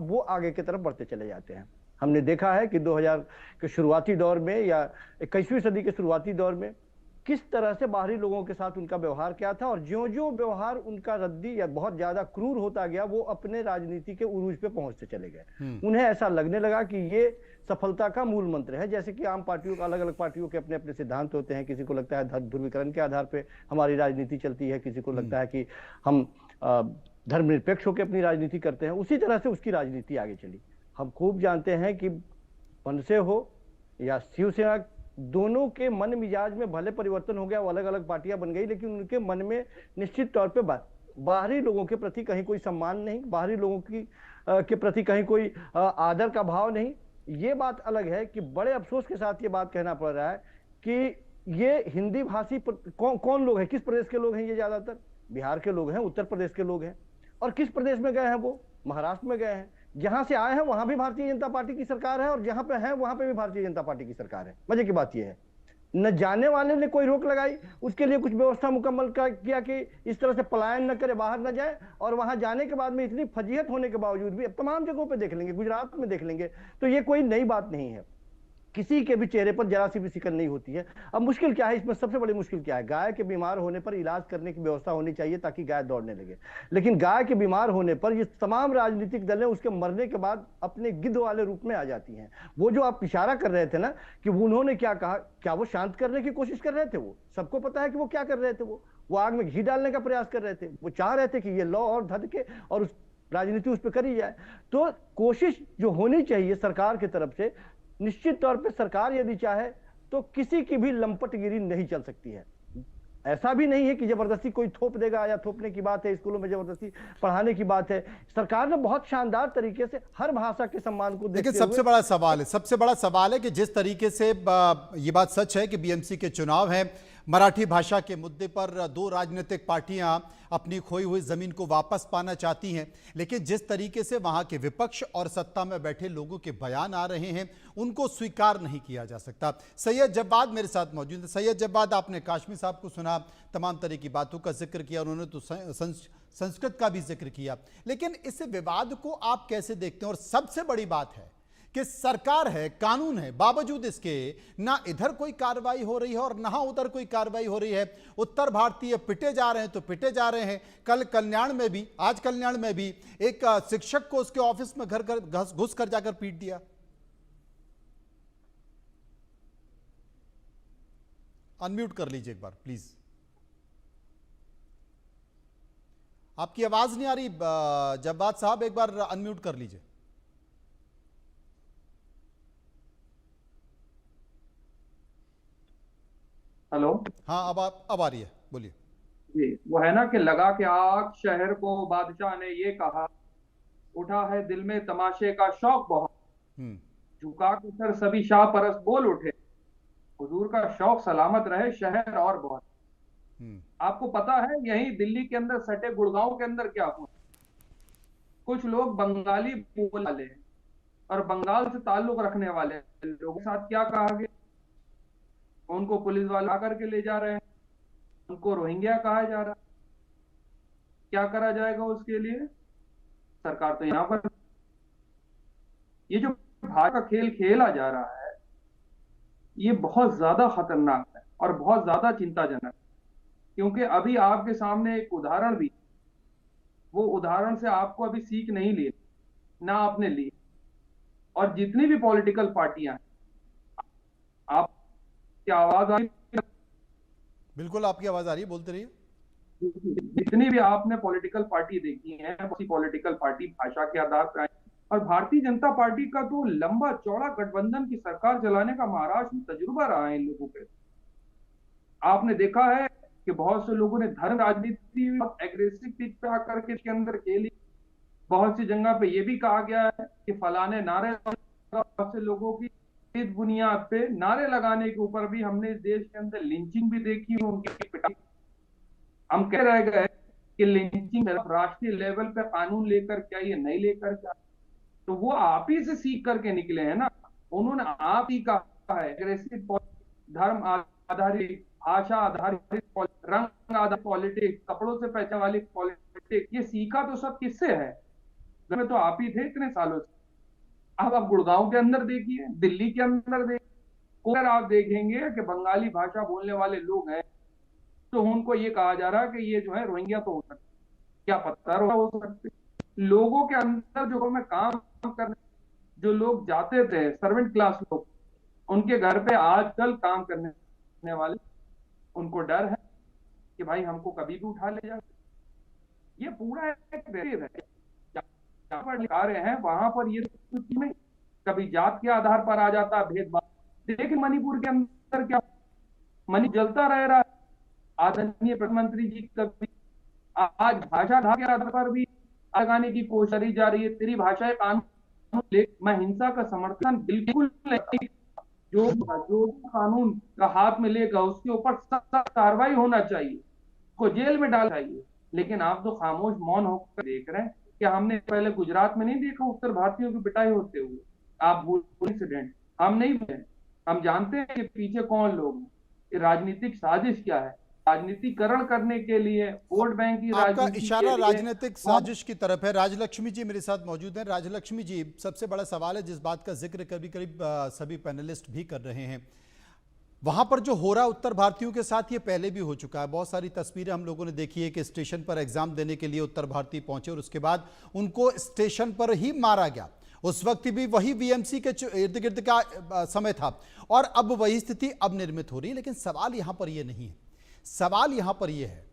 वो आगे की तरफ बढ़ते चले जाते हैं। हमने देखा है कि 2000 के शुरुआती दौर में या 21वीं सदी के शुरुआती दौर में किस तरह से बाहरी लोगों के साथ उनका व्यवहार क्या था, और ज्यों-ज्यों व्यवहार उनका रद्दी या बहुत ज्यादा क्रूर होता गया, वो अपने राजनीति के उरूज पे पहुंचते चले गए। उन्हें ऐसा लगने लगा कि ये सफलता का मूल मंत्र है। जैसे कि आम पार्टियों का, अलग अलग पार्टियों के अपने अपने सिद्धांत होते हैं। किसी को लगता है ध्रुवीकरण के आधार पर हमारी राजनीति चलती है, किसी को लगता है कि हम धर्मनिरपेक्ष होकर अपनी राजनीति करते हैं। उसी तरह से उसकी राजनीति आगे चली। हम खूब जानते हैं कि मनसे हो या शिवसेना, दोनों के मन मिजाज में भले परिवर्तन हो गया, वो अलग अलग पार्टियां बन गई, लेकिन उनके मन में निश्चित तौर पे बाहरी लोगों के प्रति कहीं कोई सम्मान नहीं, बाहरी लोगों की के प्रति कहीं कोई आदर का भाव नहीं। ये बात अलग है कि बड़े अफसोस के साथ ये बात कहना पड़ रहा है कि ये हिंदी भाषी कौन लोग हैं, किस प्रदेश के लोग हैं ये? ज्यादातर बिहार के लोग हैं, उत्तर प्रदेश के लोग हैं। और किस प्रदेश में गए हैं वो? महाराष्ट्र में गए हैं। जहां से आए हैं वहां भी भारतीय जनता पार्टी की सरकार है, और जहां पे है वहां पे भी भारतीय जनता पार्टी की सरकार है। मजे की बात यह है, न जाने वाले ने कोई रोक लगाई, उसके लिए कुछ व्यवस्था मुकम्मल किया कि इस तरह से पलायन न करे, बाहर न जाए। और वहां जाने के बाद में इतनी फजीहत होने के बावजूद भी, अब तमाम जगहों पे देख लेंगे, गुजरात में देख लेंगे, तो ये कोई नई बात नहीं है। किसी के भी चेहरे पर जरा सी भी सिकन नहीं होती है। अब मुश्किल क्या है इसमें? सबसे बड़ी मुश्किल क्या है? गाय के बीमार होने पर इलाज करने की व्यवस्था होनी चाहिए ताकि गाय दौड़ने लगे। लेकिन गाय के बीमार होने पर ये तमाम राजनीतिक दलें उसके मरने के बाद अपने गिद्ध वाले रूप में आ जाती हैं। वो जो आप इशारा कर रहे थे ना कि उन्होंने क्या कहा, क्या वो शांत करने की कोशिश कर रहे थे? वो सबको पता है कि वो क्या कर रहे थे। वो आग में घी डालने का प्रयास कर रहे थे। वो चाह रहे थे कि ये लॉ और धधके और उस राजनीति उस पर करी जाए। तो कोशिश जो होनी चाहिए सरकार की तरफ से, निश्चित तौर पे सरकार यदि चाहे तो किसी की भी लंपटगिरी नहीं चल सकती है। ऐसा भी नहीं है कि जबरदस्ती कोई थोप देगा, या थोपने की बात है, स्कूलों में जबरदस्ती पढ़ाने की बात है। सरकार ने बहुत शानदार तरीके से हर भाषा के सम्मान को देखते लेकिन सबसे बड़ा सवाल है कि जिस तरीके से ये बात सच है कि बीएमसी के चुनाव है, मराठी भाषा के मुद्दे पर दो राजनीतिक पार्टियां अपनी खोई हुई जमीन को वापस पाना चाहती हैं, लेकिन जिस तरीके से वहां के विपक्ष और सत्ता में बैठे लोगों के बयान आ रहे हैं, उनको स्वीकार नहीं किया जा सकता। सैयद जब्बाद मेरे साथ मौजूद है। सैयद जब्बाद, आपने काश्मीर साहब को सुना, तमाम तरह की बातों का जिक्र किया, उन्होंने तो संस्कृत का भी जिक्र किया, लेकिन इस विवाद को आप कैसे देखते हैं? और सबसे बड़ी बात है कि सरकार है, कानून है, बावजूद इसके ना इधर कोई कार्रवाई हो रही है और ना उधर कोई कार्रवाई हो रही है। उत्तर भारतीय पिटे जा रहे हैं तो पिटे जा रहे हैं। आज कल्याण में भी एक शिक्षक को उसके ऑफिस में घुस कर जाकर पीट दिया। अनम्यूट कर लीजिए एक बार प्लीज, आपकी आवाज नहीं आ रही। जब्बाद साहब एक बार अनम्यूट कर लीजिए। हेलो, हाँ अब आ रही है, बोलिए जी। वो है ना कि लगा के आग शहर को बादशाह ने ये कहा, उठा है दिल में तमाशे का शौक बहुत, झुका के सर सभी शाह परस बोल उठे, हुजूर का शौक सलामत रहे शहर और बहुत। आपको पता है यही दिल्ली के अंदर सटे गुड़गांव के अंदर क्या हुआ? कुछ लोग बंगाली बोलने वाले हैं और बंगाल से ताल्लुक रखने वाले लोगों के साथ क्या कहा गया? उनको पुलिस वाले आकर के ले जा रहे हैं, उनको रोहिंग्या कहा जा रहा है। क्या करा जाएगा उसके लिए? सरकार तो यहाँ पर ये जो भाषा का खेल खेला जा रहा है, ये बहुत ज्यादा खतरनाक है और बहुत ज्यादा चिंताजनक है। क्योंकि अभी आपके सामने एक उदाहरण भी, वो उदाहरण से आपको अभी सीख नहीं ली ना आपने ली। और जितनी भी पॉलिटिकल पार्टियां हैं, आप क्या आवाज आ रही? बिल्कुल आपकी आवाज आ रही है, बोलते रहिए। जितनी भी आपने पॉलिटिकल पार्टी देखी है, उसी पॉलिटिकल पार्टी भाषा के आधार पर आई। और भारतीय जनता पार्टी का तो लंबा चौड़ा गठबंधन की सरकार चलाने का महाराष्ट्र में तजुर्बा रहा है इन लोगों पे। आपने देखा है कि बहुत से लोगों ने धर्म राजनीति एग्रेसिव पिच पे आकर के इसके अंदर खेली। बहुत सी जगह पे ये भी कहा गया है कि फलाने नारे, बहुत से लोगों की इस बुनियाद पे नारे लगाने के ऊपर भी हमने इस देश के अंदर लिंचिंग भी देखी, उनकी पिटाई। हम कह रह गए कि लिंचिंग राष्ट्रीय लेवल पे कानून लेकर क्या, ये नहीं लेकर क्या? तो वो आप ही से सीख करके निकले हैं ना। उन्होंने आप ही कहा है एग्रेसिव धर्म आधारित, भाषा आधारित, रंग आधारित पॉलिटिक्स, कपड़ों से पहचान वाली पॉलिटिक्स, ये सीखा तो सब किससे है? में तो आप ही थे इतने सालों से। अब आप गुड़गांव के अंदर देखिए, दिल्ली के अंदर देखिए, अगर आप देखेंगे कि बंगाली भाषा बोलने वाले लोग हैं तो उनको ये कहा जा रहा है कि ये जो है रोहिंग्या तो हो सकते, क्या पत्थर हो सकते। लोगों के अंदर जो में काम करने जो लोग जाते थे, सर्वेंट क्लास लोग, उनके घर पे आजकल काम करने वाले, उनको डर है कि भाई हमको कभी भी उठा ले जाए। ये पूरा एक रेव है, जहां पर लिखा रहे हैं वहां पर ये में कभी जात के आधार पर आ जाता भेदभाव। देखिए मणिपुर के अंदर क्या, मणिपुर जलता रह रहा है। आदरणीय प्रधानमंत्री जी कभी आज भाषा के आधार पर भी लगाने की कोशिश करी जा रही है। तेरी भाषा कानून, मैं हिंसा का समर्थन बिल्कुल नहीं। जो कानून का हाथ में लेगा उसके ऊपर सख्त कार्रवाई होना चाहिए, उसको जेल में डालना चाहिए। लेकिन आप तो खामोश मौन होकर देख रहे हैं कि हमने पहले गुजरात में नहीं देखा उत्तर भारतीयों की पिटाई होते हुए। आप भूल इंसिडेंट, हम नहीं भूले, हम जानते हैं कि पीछे कौन लोग हैं, राजनीतिक साजिश क्या है। राजनीतिकरण करने के लिए, वोट बैंक की आपका राजनीति इशारा के लिए राजनीतिक साजिश की तरफ है। राजलक्ष्मी जी मेरे साथ मौजूद हैं। राजलक्ष्मी जी, सबसे बड़ा सवाल है जिस बात का जिक्र कभी करीब सभी पैनलिस्ट भी कर रहे हैं, वहां पर जो हो रहा उत्तर भारतीयों के साथ ये पहले भी हो चुका है। बहुत सारी तस्वीरें हम लोगों ने देखी है कि स्टेशन पर एग्जाम देने के लिए उत्तर भारतीय पहुंचे और उसके बाद उनको स्टेशन पर ही मारा गया। उस वक्त भी वही वीएमसी के इर्द गिर्द का समय था और अब वही स्थिति अब निर्मित हो रही है। लेकिन सवाल यहां पर यह नहीं है, सवाल यहां पर यह है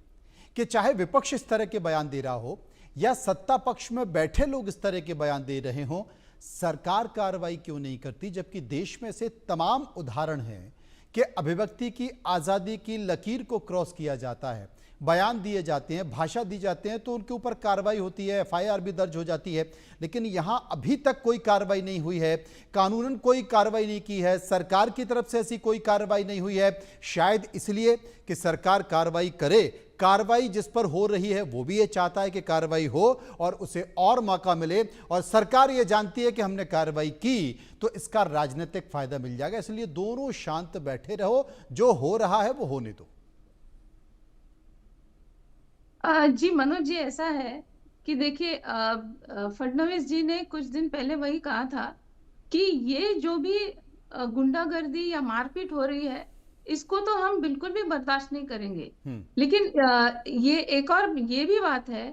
कि चाहे विपक्ष इस तरह के बयान दे रहा हो या सत्ता पक्ष में बैठे लोग इस तरह के बयान दे रहे हों, सरकार कार्रवाई क्यों नहीं करती? जबकि देश में से तमाम उदाहरण हैं कि अभिव्यक्ति की आज़ादी की लकीर को क्रॉस किया जाता है, बयान दिए जाते हैं, भाषा दी जाते हैं तो उनके ऊपर कार्रवाई होती है, एफआईआर भी दर्ज हो जाती है। लेकिन यहाँ अभी तक कोई कार्रवाई नहीं हुई है, कानूनन कोई कार्रवाई नहीं की है, सरकार की तरफ से ऐसी कोई कार्रवाई नहीं हुई है। शायद इसलिए कि सरकार कार्रवाई करे, कार्रवाई जिस पर हो रही है वो भी ये चाहता है कि कार्रवाई हो और उसे और मौका मिले, और सरकार ये जानती है कि हमने कार्रवाई की तो इसका राजनीतिक फायदा मिल जाएगा। इसलिए दोनों शांत बैठे रहो, जो हो रहा है वो होने दो। जी मनोज जी, ऐसा है कि देखिए फडणवीस जी ने कुछ दिन पहले वही कहा था कि ये जो भी गुंडागर्दी या मारपीट हो रही है इसको तो हम बिल्कुल भी बर्दाश्त नहीं करेंगे। लेकिन ये एक और ये भी बात है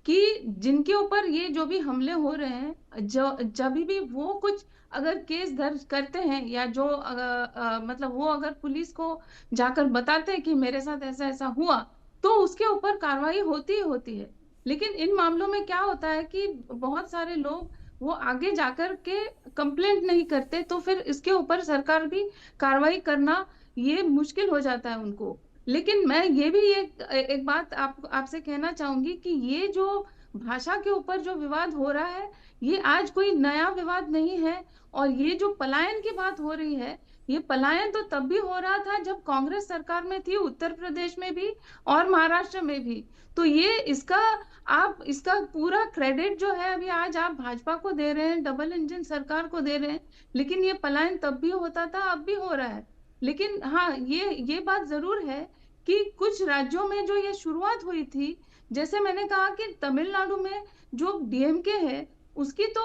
कि जिनके ऊपर ये जो भी हमले हो रहे हैं, जब भी वो कुछ अगर केस दर्ज करते हैं या जो मतलब वो अगर पुलिस को जाकर बताते हैं कि मेरे साथ ऐसा ऐसा हुआ, तो उसके ऊपर कार्रवाई होती ही होती है। लेकिन इन मामलों में क्या होता है कि बहुत सारे लोग वो आगे जाकर के कंप्लेंट नहीं करते, तो फिर इसके ऊपर सरकार भी कार्रवाई करना ये मुश्किल हो जाता है उनको। लेकिन मैं ये भी एक बात आपसे कहना चाहूंगी कि ये जो भाषा के ऊपर जो विवाद हो रहा है ये आज कोई नया विवाद नहीं है। और ये जो पलायन की बात हो रही है, ये पलायन तो तब भी हो रहा था जब कांग्रेस सरकार में थी, उत्तर प्रदेश में भी और महाराष्ट्र में भी। तो ये इसका पूरा क्रेडिट जो है अभी आज आप भाजपा को दे रहे हैं, डबल इंजन सरकार को दे रहे हैं। लेकिन ये पलायन तब भी होता था, अब भी हो रहा है। लेकिन हाँ, ये बात जरूर है कि कुछ राज्यों में जो ये शुरुआत हुई थी, जैसे मैंने कहा कि तमिलनाडु में जो डीएमके है उसकी तो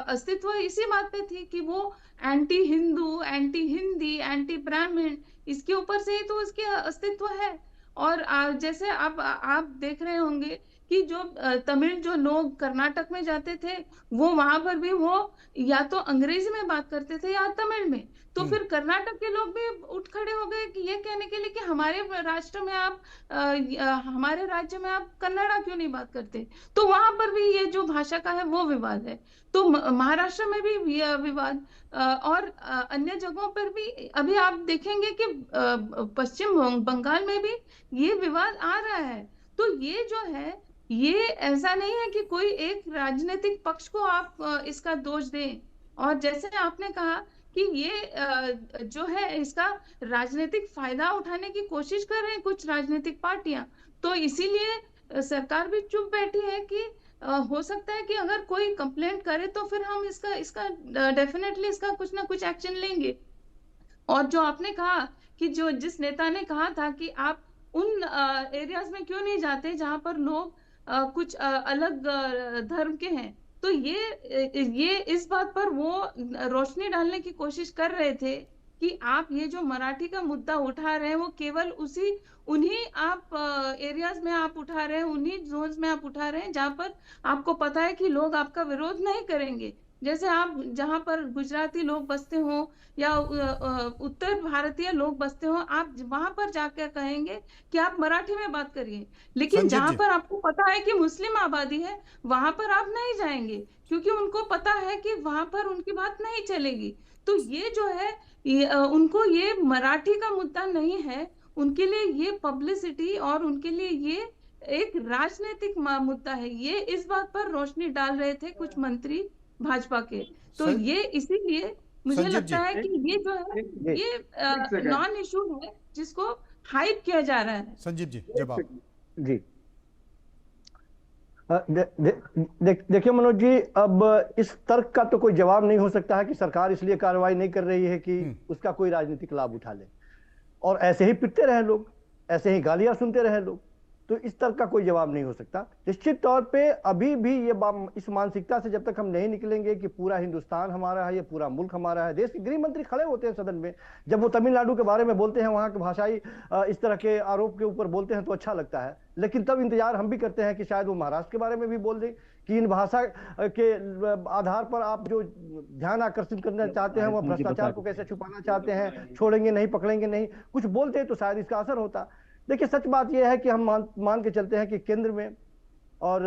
अस्तित्व इसी बात पे थी कि वो anti Hindu, anti Hindi, anti ब्राह्मण, इसके ऊपर से ही तो उसकी अस्तित्व है। और जैसे आप देख रहे होंगे कि जो तमिल जो लोग कर्नाटक में जाते थे वो वहां पर भी वो या तो अंग्रेजी में बात करते थे या तमिल में। तो फिर कर्नाटक के लोग भी उठ खड़े हो गए कि ये कहने के लिए कि हमारे राष्ट्र में आप हमारे राज्य में आप कन्नड़ा क्यों नहीं बात करते। तो वहां पर भी ये जो भाषा का है वो विवाद है। तो महाराष्ट्र में भी विवाद और अन्य जगहों पर भी अभी आप देखेंगे कि पश्चिम बंगाल में भी ये विवाद आ रहा है। तो ये जो है ये ऐसा नहीं है कि कोई एक राजनीतिक पक्ष को आप इसका दोष दें। और जैसे आपने कहा कि ये जो है इसका राजनीतिक फायदा उठाने की कोशिश कर रहे हैं कुछ राजनीतिक पार्टियां, तो इसीलिए सरकार भी चुप बैठी है कि हो सकता है कि अगर कोई कंप्लेंट करे तो फिर हम इसका डेफिनेटली इसका कुछ ना कुछ एक्शन लेंगे। और जो आपने कहा कि जो जिस नेता ने कहा था कि आप उन एरियाज में क्यों नहीं जाते जहां पर लोग कुछ अलग धर्म के हैं, तो ये इस बात पर वो रोशनी डालने की कोशिश कर रहे थे कि आप ये जो मराठी का मुद्दा उठा रहे हैं वो केवल उन्हीं आप एरियाज में आप उठा रहे हैं, उन्हीं जोन्स में आप उठा रहे हैं जहां पर आपको पता है कि लोग आपका विरोध नहीं करेंगे। जैसे आप जहां पर गुजराती लोग बसते हो या उत्तर भारतीय लोग बसते हो, आप वहां पर जाकर कहेंगे कि आप मराठी में बात करिए, लेकिन संजीव जहां जी। पर आपको पता है कि मुस्लिम आबादी है वहां पर आप नहीं जाएंगे, क्योंकि उनको पता है कि वहां पर उनकी बात नहीं चलेगी। तो ये जो है उनको ये मराठी का मुद्दा नहीं है, उनके लिए ये पब्लिसिटी और उनके लिए ये एक राजनीतिक मुद्दा है। ये इस बात पर रोशनी डाल रहे थे कुछ मंत्री भाजपा के। तो सं- ये इसीलिए मुझे संजीव लगता जी। है कि ये जो है ये सेकंड। नॉन इशू है जिसको हाइप किया जा रहा है। संजीव जी जवाब। जी देखिए मनोज जी, अब इस तर्क का तो कोई जवाब नहीं हो सकता है कि सरकार इसलिए कार्रवाई नहीं कर रही है कि उसका कोई राजनीतिक लाभ उठा ले, और ऐसे ही पिटते रहे लोग, ऐसे ही गालियां सुनते रहे लोग। तो इस तर्क का कोई जवाब नहीं हो सकता। निश्चित तौर पे अभी भी ये इस मानसिकता से जब तक हम नहीं निकलेंगे कि पूरा हिंदुस्तान हमारा है, ये पूरा मुल्क हमारा है। देश के गृह मंत्री खड़े होते हैं सदन में, जब वो तमिलनाडु के बारे में बोलते हैं, वहां के भाषाई इस तरह के आरोप के ऊपर बोलते हैं तो अच्छा लगता है, लेकिन तब इंतजार हम भी करते हैं कि शायद वो महाराष्ट्र के बारे में भी बोल दें कि इन भाषा के आधार पर आप जो ध्यान आकर्षित करना चाहते हैं, वो भ्रष्टाचार को कैसे छुपाना चाहते हैं, छोड़ेंगे नहीं, पकड़ेंगे नहीं, कुछ बोलते तो शायद इसका असर होता। देखिए सच बात यह है कि हम मान के चलते हैं कि केंद्र में और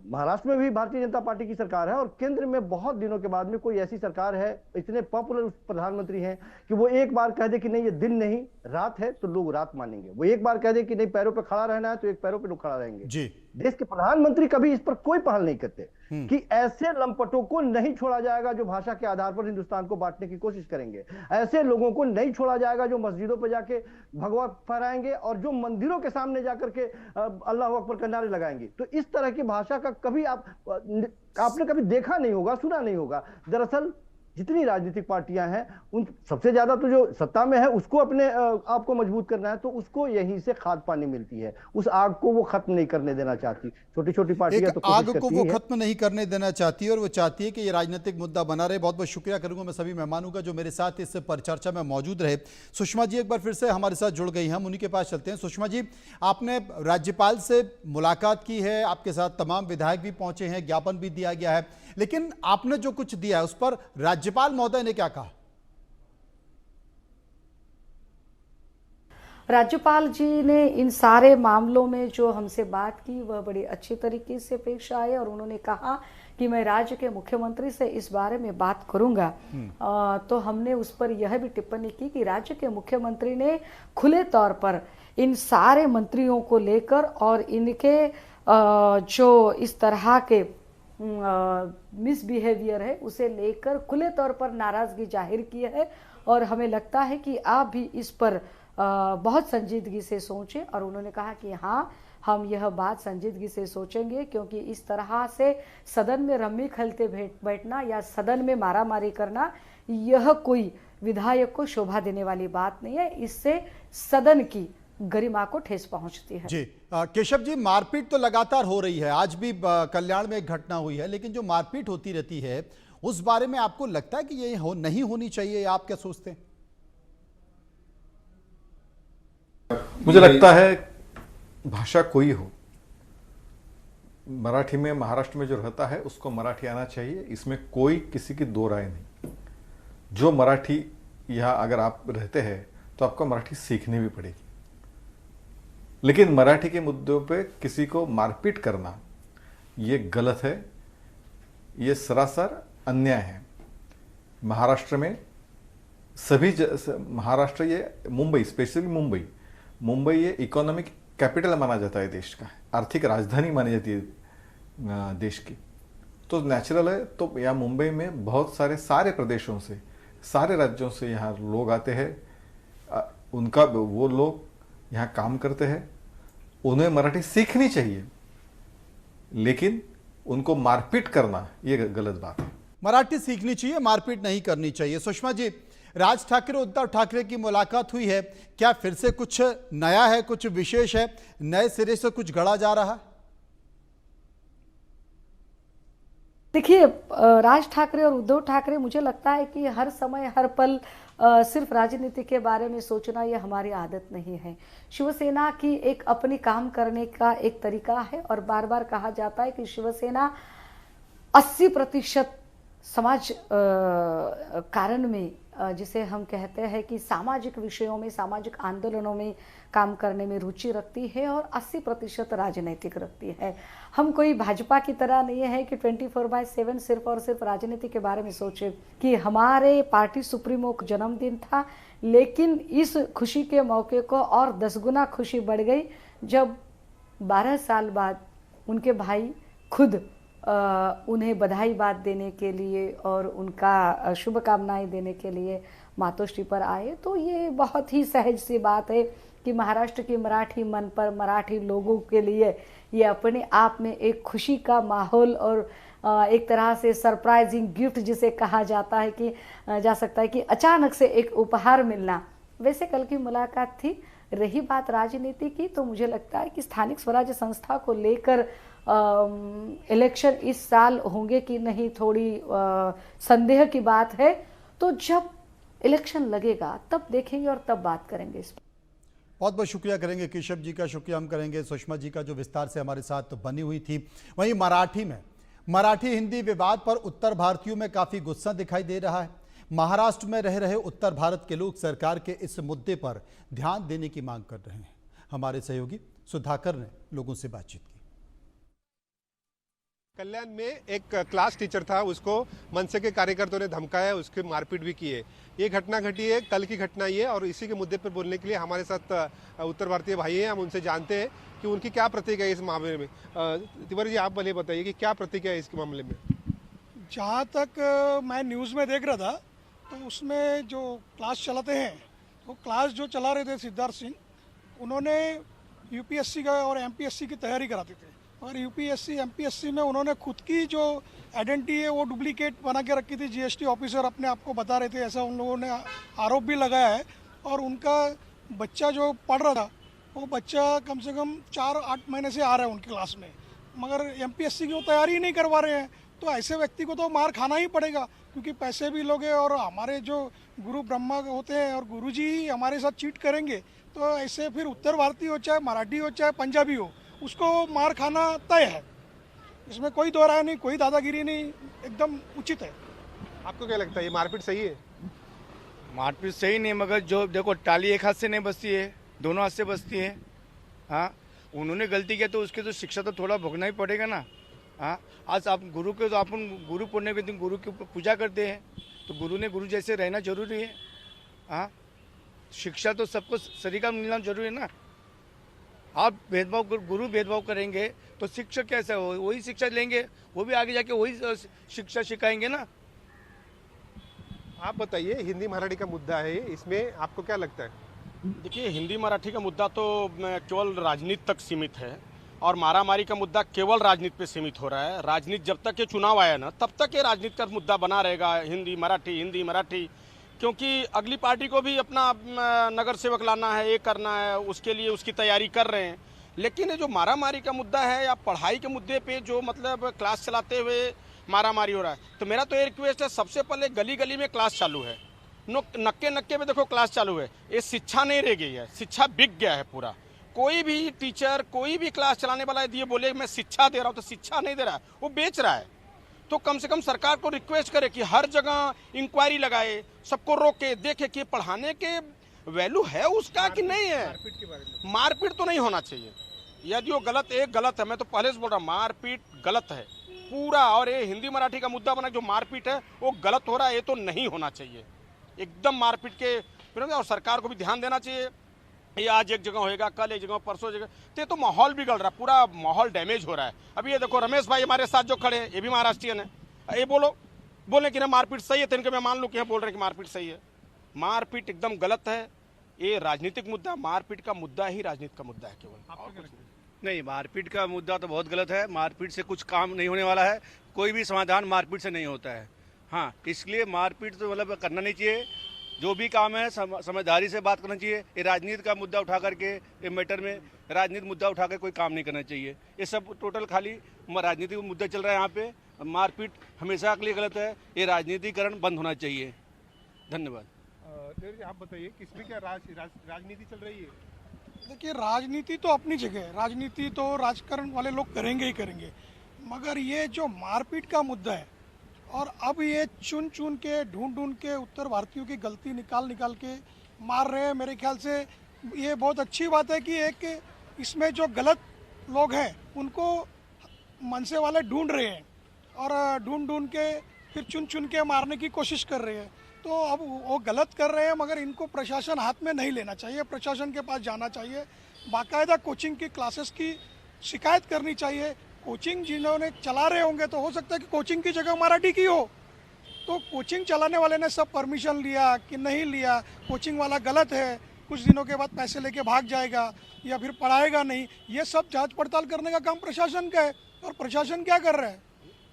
महाराष्ट्र में भी भारतीय जनता पार्टी की सरकार है, और केंद्र में बहुत दिनों के बाद में कोई ऐसी सरकार है, इतने पॉपुलर प्रधानमंत्री हैं कि वो एक बार कह दे कि नहीं ये दिन नहीं रात है, तो लोग रात मानेंगे। वो एक बार कह दे कि नहीं पैरों पे खड़ा रहना है, तो एक पैरों पे लोग खड़ा रहेंगे जी। देश के प्रधानमंत्री कभी इस पर कोई पहल नहीं करते कि ऐसे लंपटों को नहीं छोड़ा जाएगा जो भाषा के आधार पर हिंदुस्तान को बांटने की कोशिश करेंगे, ऐसे लोगों को नहीं छोड़ा जाएगा जो मस्जिदों पर जाके भगवा फहराएंगे और जो मंदिरों के सामने जाकर के अल्लाह अकबर का नारे लगाएंगे। तो इस तरह की भाषा का कभी आपने कभी देखा नहीं होगा, सुना नहीं होगा। दरअसल जितनी राजनीतिक पार्टियां हैं, उन सबसे ज्यादा तो जो सत्ता में है उसको अपने आप को मजबूत करना है, तो उसको यहीं से खाद पानी मिलती है। उस आग को वो खत्म नहीं करने देना चाहती। छोटी छोटी पार्टियां तो आग को वो खत्म नहीं करने देना चाहती है, और वो चाहती है कि ये राजनीतिक मुद्दा बना रहे। बहुत बहुत शुक्रिया करूंगा मैं सभी मेहमानों का जो मेरे साथ इस परिचर्चा में मौजूद रहे। सुषमा जी एक बार फिर से हमारे साथ जुड़ गई हैं, हम उन्हीं के पास चलते हैं। सुषमा जी, आपने राज्यपाल से मुलाकात की है, आपके साथ तमाम विधायक भी पहुंचे हैं, ज्ञापन भी दिया गया है, लेकिन आपने जो कुछ दिया है उस पर राज्यपाल महोदय ने क्या कहा? राज्यपाल जी ने इन सारे मामलों में जो हमसे बात की वह बड़ी अच्छी तरीके से पेश आए, और उन्होंने कहा कि मैं राज्य के मुख्यमंत्री से इस बारे में बात करूंगा। तो हमने उस पर यह भी टिप्पणी की कि राज्य के मुख्यमंत्री ने खुले तौर पर इन सारे मंत्रियों को लेकर और इनके जो इस तरह के मिसबिहेवियर है उसे लेकर खुले तौर पर नाराजगी जाहिर की है, और हमें लगता है कि आप भी इस पर बहुत संजीदगी से सोचें। और उन्होंने कहा कि हाँ, हम यह बात संजीदगी से सोचेंगे, क्योंकि इस तरह से सदन में रम्मी खेलते बैठना या सदन में मारामारी करना यह कोई विधायक को शोभा देने वाली बात नहीं है। इससे सदन की गरिमा को ठेस पहुंचती है। जी केशव जी, मारपीट तो लगातार हो रही है, आज भी कल्याण में एक घटना हुई है, लेकिन जो मारपीट होती रहती है उस बारे में आपको लगता है कि ये नहीं होनी चाहिए? आप क्या सोचते हैं? मुझे लगता है भाषा कोई हो, मराठी में महाराष्ट्र में जो रहता है उसको मराठी आना चाहिए, इसमें कोई किसी की दो राय नहीं। जो मराठी यहाँ अगर आप रहते हैं तो आपको मराठी सीखनी भी पड़ेगी, लेकिन मराठी के मुद्दों पे किसी को मारपीट करना ये गलत है, ये सरासर अन्याय है। महाराष्ट्र में सभी महाराष्ट्र, ये मुंबई, स्पेशली मुंबई ये इकोनॉमिक कैपिटल माना जाता है देश का, आर्थिक राजधानी मानी जाती है देश की, तो नेचुरल है। तो यहाँ मुंबई में बहुत सारे प्रदेशों से, सारे राज्यों से यहाँ लोग आते हैं, उनका वो लोग यहाँ काम करते हैं, उन्हें मराठी सीखनी चाहिए, लेकिन उनको मारपीट करना ये गलत बात है। मराठी सीखनी चाहिए, मारपीट नहीं करनी चाहिए। सुषमा जी, राज ठाकरे उद्धव ठाकरे की मुलाकात हुई है, क्या फिर से कुछ नया है, कुछ विशेष है, नए सिरे से कुछ गढ़ा जा रहा है? देखिए, राज ठाकरे और उद्धव ठाकरे, मुझे लगता है कि हर समय हर पल सिर्फ राजनीति के बारे में सोचना ये हमारी आदत नहीं है। शिवसेना की एक अपनी काम करने का एक तरीका है और बार बार कहा जाता है कि शिवसेना 80% समाज कारण में, जिसे हम कहते हैं कि सामाजिक विषयों में, सामाजिक आंदोलनों में काम करने में रुचि रखती है और 80% राजनीतिक रखती है। हम कोई भाजपा की तरह नहीं है कि 24/7 सिर्फ और सिर्फ राजनीति के बारे में सोचे। कि हमारे पार्टी सुप्रीमो का जन्मदिन था, लेकिन इस खुशी के मौके को और 10 गुना खुशी बढ़ गई जब 12 साल बाद उनके भाई खुद उन्हें बधाई बात देने के लिए और उनका शुभकामनाएं देने के लिए मातोश्री पर आए। तो ये बहुत ही सहज सी बात है कि महाराष्ट्र की मराठी मन पर, मराठी लोगों के लिए ये अपने आप में एक खुशी का माहौल और एक तरह से सरप्राइजिंग गिफ्ट जिसे कहा जाता है कि जा सकता है कि अचानक से एक उपहार मिलना। वैसे कल की मुलाकात थी। रही बात राजनीति की, तो मुझे लगता है कि स्थानिक स्वराज्य संस्था को लेकर इलेक्शन इस साल होंगे कि नहीं, थोड़ी संदेह की बात है। तो जब इलेक्शन लगेगा तब देखेंगे और तब बात करेंगे इस पर। बहुत बहुत शुक्रिया करेंगे केशव जी का, शुक्रिया हम करेंगे सुषमा जी का जो विस्तार से हमारे साथ बनी हुई थी। वहीं मराठी में मराठी हिंदी विवाद पर उत्तर भारतीयों में काफ़ी गुस्सा दिखाई दे रहा है। महाराष्ट्र में रह रहे उत्तर भारत के लोग सरकार के इस मुद्दे पर ध्यान देने की मांग कर रहे हैं। हमारे सहयोगी सुधाकर ने लोगों से बातचीत की। कल्याण में एक क्लास टीचर था, उसको मनसे के कार्यकर्ताओं ने धमकाया, उसकी मारपीट भी की है। ये घटना घटी है, कल की घटना ये, और इसी के मुद्दे पर बोलने के लिए हमारे साथ उत्तर भारतीय भाई हैं। हम उनसे जानते हैं कि उनकी क्या प्रतिक्रिया है इस मामले में। तिवारी जी, आप भले बताइए कि क्या प्रतिक्रिया है इसके मामले में। जहाँ तक मैं न्यूज़ में देख रहा था, तो उसमें जो क्लास चलाते हैं, वो क्लास जो चला रहे थे सिद्धार्थ सिंह, उन्होंने यूपीएससी का और एमपीएससी की तैयारी कराते थे। और यूपीएससी एमपीएससी में उन्होंने खुद की जो आइडेंटिटी है वो डुप्लीकेट बना के रखी थी। जीएसटी ऑफिसर अपने आप को बता रहे थे, ऐसा उन लोगों ने आरोप भी लगाया है। और उनका बच्चा जो पढ़ रहा था, वो बच्चा कम से कम 4-8 महीने से आ रहा है उनकी क्लास में, मगर एमपीएससी की वो तैयारी ही नहीं करवा रहे हैं। तो ऐसे व्यक्ति को तो मार खाना ही पड़ेगा, क्योंकि पैसे भी लोगे और हमारे जो गुरु ब्रह्मा होते हैं और गुरुजी ही हमारे साथ चीट करेंगे। तो ऐसे फिर उत्तर भारतीय हो, चाहे मराठी हो, चाहे पंजाबी हो, उसको मार खाना तय है। इसमें कोई दो राय नहीं, कोई दादागिरी नहीं, एकदम उचित है। आपको क्या लगता है, ये मारपीट सही है? मारपीट सही नहीं, मगर जो देखो टाली एक हाथ से नहीं बजती है, दोनों हाथ से बजती है। हाँ, उन्होंने गलती किया तो उसकी तो शिक्षा तो थोड़ा भोगना ही पड़ेगा ना। हाँ, आज आप गुरु के, तो अपन गुरु पूर्णिमा के दिन गुरु की पूजा करते हैं, तो गुरु ने गुरु जैसे रहना जरूरी है। हाँ, शिक्षा तो सबको सरीका मिलना जरूरी है ना। आप भेदभाव, गुरु भेदभाव करेंगे तो शिक्षक कैसे हो, वही शिक्षा लेंगे, वो भी आगे जाके वही शिक्षा सिखाएंगे ना। आप बताइए, हिंदी मराठी का मुद्दा है, इसमें आपको क्या लगता है? देखिए, हिंदी मराठी का मुद्दा तो केवल राजनीति तक सीमित है और मारामारी का मुद्दा केवल राजनीति पे सीमित हो रहा है। राजनीति जब तक ये चुनाव आया ना, तब तक ये राजनीति का मुद्दा बना रहेगा, हिंदी मराठी, क्योंकि अगली पार्टी को भी अपना नगर सेवक लाना है, ये करना है, उसके लिए उसकी तैयारी कर रहे हैं। लेकिन ये जो मारामारी का मुद्दा है या पढ़ाई के मुद्दे पे जो मतलब क्लास चलाते हुए मारामारी हो रहा है, तो मेरा तो ये रिक्वेस्ट है, सबसे पहले गली गली में क्लास चालू है, नक्के नक्के में देखो क्लास चालू है। ये शिक्षा नहीं रह गई है, शिक्षा बिक गया है पूरा। कोई भी टीचर, कोई भी क्लास चलाने वाला यदि ये बोले मैं शिक्षा दे रहा हूँ, तो शिक्षा नहीं दे रहा है, वो बेच रहा है। तो कम से कम सरकार को रिक्वेस्ट करे कि हर जगह इंक्वायरी लगाए, सबको रोके, देखे कि पढ़ाने के वैल्यू है उसका कि नहीं है। मारपीट तो नहीं होना चाहिए, यदि वो गलत है, मैं तो पहले से बोल रहा हूँ, मारपीट गलत है पूरा। और ये हिंदी मराठी का मुद्दा बना, जो मारपीट है वो गलत हो रहा है, ये तो नहीं होना चाहिए एकदम मारपीट के विरोध। और सरकार को भी ध्यान देना चाहिए, ये आज एक जगह होएगा, कल एक जगह, परसों जगह, तो माहौल बिगड़ रहा है, पूरा माहौल डैमेज हो रहा है। अभी ये देखो रमेश भाई हमारे साथ जो खड़े हैं, ये भी महाराष्ट्रियन है। ये बोले कि ना मारपीट सही है, तो इनके मैं मान लूँ कि बोल रहे हैं कि मारपीट सही है। मारपीट एकदम गलत है, ये राजनीतिक मुद्दा, मारपीट का मुद्दा ही राजनीति का मुद्दा है केवल। नहीं, मारपीट का मुद्दा तो बहुत गलत है। मारपीट से कुछ काम नहीं होने वाला है, कोई भी समाधान मारपीट से नहीं होता है। हाँ, इसलिए मारपीट तो मतलब करना नहीं चाहिए। जो भी काम है समझदारी से बात करना चाहिए। ये राजनीति का मुद्दा उठा करके, ये मैटर में राजनीतिक मुद्दा उठा कर कोई काम नहीं करना चाहिए। ये सब टोटल खाली राजनीतिक मुद्दा चल रहा है यहाँ पे। मारपीट हमेशा के लिए गलत है। ये राजनीतिकरण बंद होना चाहिए। धन्यवाद। आप बताइए किसमें क्या राजनीति चल रही है? देखिए, राजनीति तो अपनी जगह है, राजनीति तो राजकारण वाले लोग करेंगे ही करेंगे, मगर ये जो मारपीट का मुद्दा है और अब ये चुन चुन के ढूंढ के उत्तर भारतीयों की गलती निकाल के मार रहे हैं, मेरे ख्याल से ये बहुत अच्छी बात है कि एक इसमें जो गलत लोग हैं उनको मनसे वाले ढूंढ रहे हैं और ढूंढ के फिर चुन के मारने की कोशिश कर रहे हैं। तो अब वो गलत कर रहे हैं, मगर इनको प्रशासन हाथ में नहीं लेना चाहिए, प्रशासन के पास जाना चाहिए, बाकायदा कोचिंग की क्लासेस की शिकायत करनी चाहिए। कोचिंग जिन्होंने चला रहे होंगे तो हो सकता है कि कोचिंग की जगह मराठी की हो, तो कोचिंग चलाने वाले ने सब परमिशन लिया कि नहीं लिया, कोचिंग वाला गलत है, कुछ दिनों के बाद पैसे लेके भाग जाएगा या फिर पढ़ाएगा नहीं, ये सब जांच पड़ताल करने का काम प्रशासन का है। और प्रशासन क्या कर रहा है?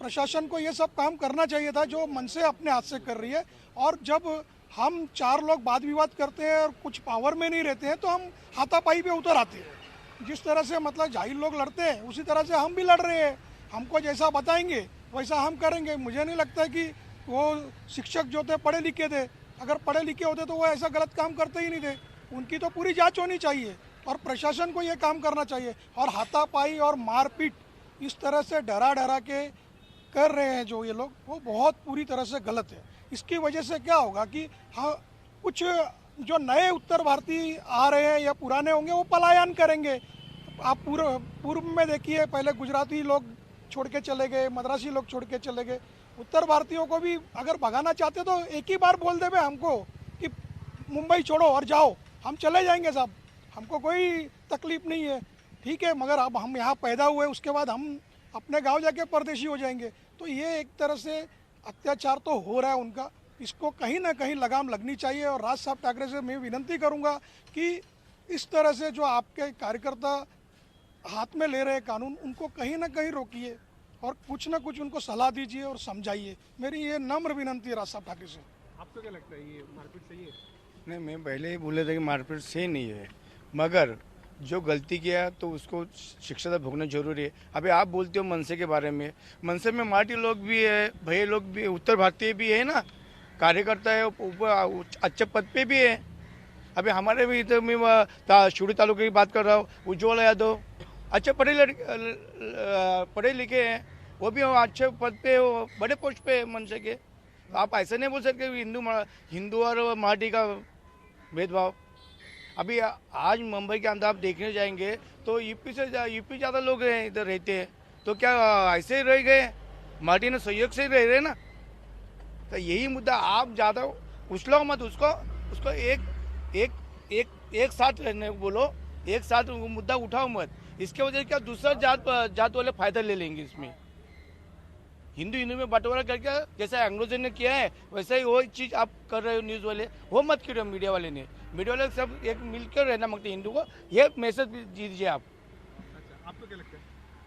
प्रशासन को ये सब काम करना चाहिए था जो मनसे अपने हाथ से कर रही है। और जब हम 4 लोग वाद विवाद करते हैं और कुछ पावर में नहीं रहते हैं तो हम हाथापाई पे उतर आते हैं। जिस तरह से मतलब जाहिल लोग लड़ते हैं उसी तरह से हम भी लड़ रहे हैं। हमको जैसा बताएंगे वैसा हम करेंगे। मुझे नहीं लगता है कि वो शिक्षक जो थे पढ़े लिखे थे, अगर पढ़े लिखे होते तो वो ऐसा गलत काम करते ही नहीं थे। उनकी तो पूरी जांच होनी चाहिए और प्रशासन को ये काम करना चाहिए। और हाथापाई और मारपीट इस तरह से डरा के कर रहे हैं जो ये लोग, वो बहुत पूरी तरह से गलत है। इसकी वजह से क्या होगा कि हाँ, कुछ जो नए उत्तर भारतीय आ रहे हैं या पुराने होंगे वो पलायन करेंगे। आप पूर्व में देखिए, पहले गुजराती लोग छोड़ के चले गए, मद्रासी लोग छोड़ के चले गए। उत्तर भारतीयों को भी अगर भगाना चाहते तो एक ही बार बोल दे भाई हमको कि मुंबई छोड़ो और जाओ, हम चले जाएंगे साहब, हमको कोई तकलीफ नहीं है, ठीक है। मगर अब हम यहाँ पैदा हुए, उसके बाद हम अपने गांव जाके परदेशी हो जाएंगे, तो ये एक तरह से अत्याचार तो हो रहा है उनका। इसको कहीं ना कहीं लगाम लगनी चाहिए। और राज साहब ठाकरे से मैं विनंती करूंगा कि इस तरह से जो आपके कार्यकर्ता हाथ में ले रहे कानून, उनको कहीं ना कहीं रोकिए और कुछ ना कुछ उनको सलाह दीजिए और समझाइए। मेरी ये नम्र विनंती है राज साहब ठाकरे से। आपको क्या लगता है, ये मारपीट सही है? नहीं, मैं पहले ही बोले थे कि मारपीट सही नहीं है, मगर जो गलती किया तो उसको शिक्षा तो भोगना जरूरी है। अभी आप बोलते हो मनसे के बारे में, मनसे में मराठी लोग भी है, भैया लोग भी, उत्तर भारतीय भी है ना, कार्यकर्ता है, ऊपर अच्छे पद पे भी है। अभी हमारे भी इधर में शिवड़ी तालुके की बात कर रहा हूँ, उज्ज्वल यादव अच्छे पढ़े लिखे हैं, वो भी अच्छे पद पे, बड़े पोस्ट पे मनसे के। आप ऐसे नहीं बोल सकते हिंदू और मराठी का भेदभाव। अभी आज मुंबई के अंदर आप देखने जाएंगे तो यूपी ज़्यादा लोग इधर रहते हैं, तो क्या ऐसे ही रह गए? मराठी ने सहयोग से ही रह रहे ना। तो यही मुद्दा आप ज़्यादा उछलो मत, उसको एक साथ रहने बोलो, एक साथ मुद्दा उठाओ मत। इसके वजह से क्या दूसरा जात वाले फायदा ले लेंगे इसमें। हिंदू में बंटवारा करके जैसा अंग्रेजों ने किया है वैसा ही वो चीज़ आप कर रहे हो न्यूज़ वाले, वो मत करो। मीडिया वाले सब एक मिलकर रहना मांगते हिंदू को, ये मैसेज दीजिए आप। आपको क्या लगता है?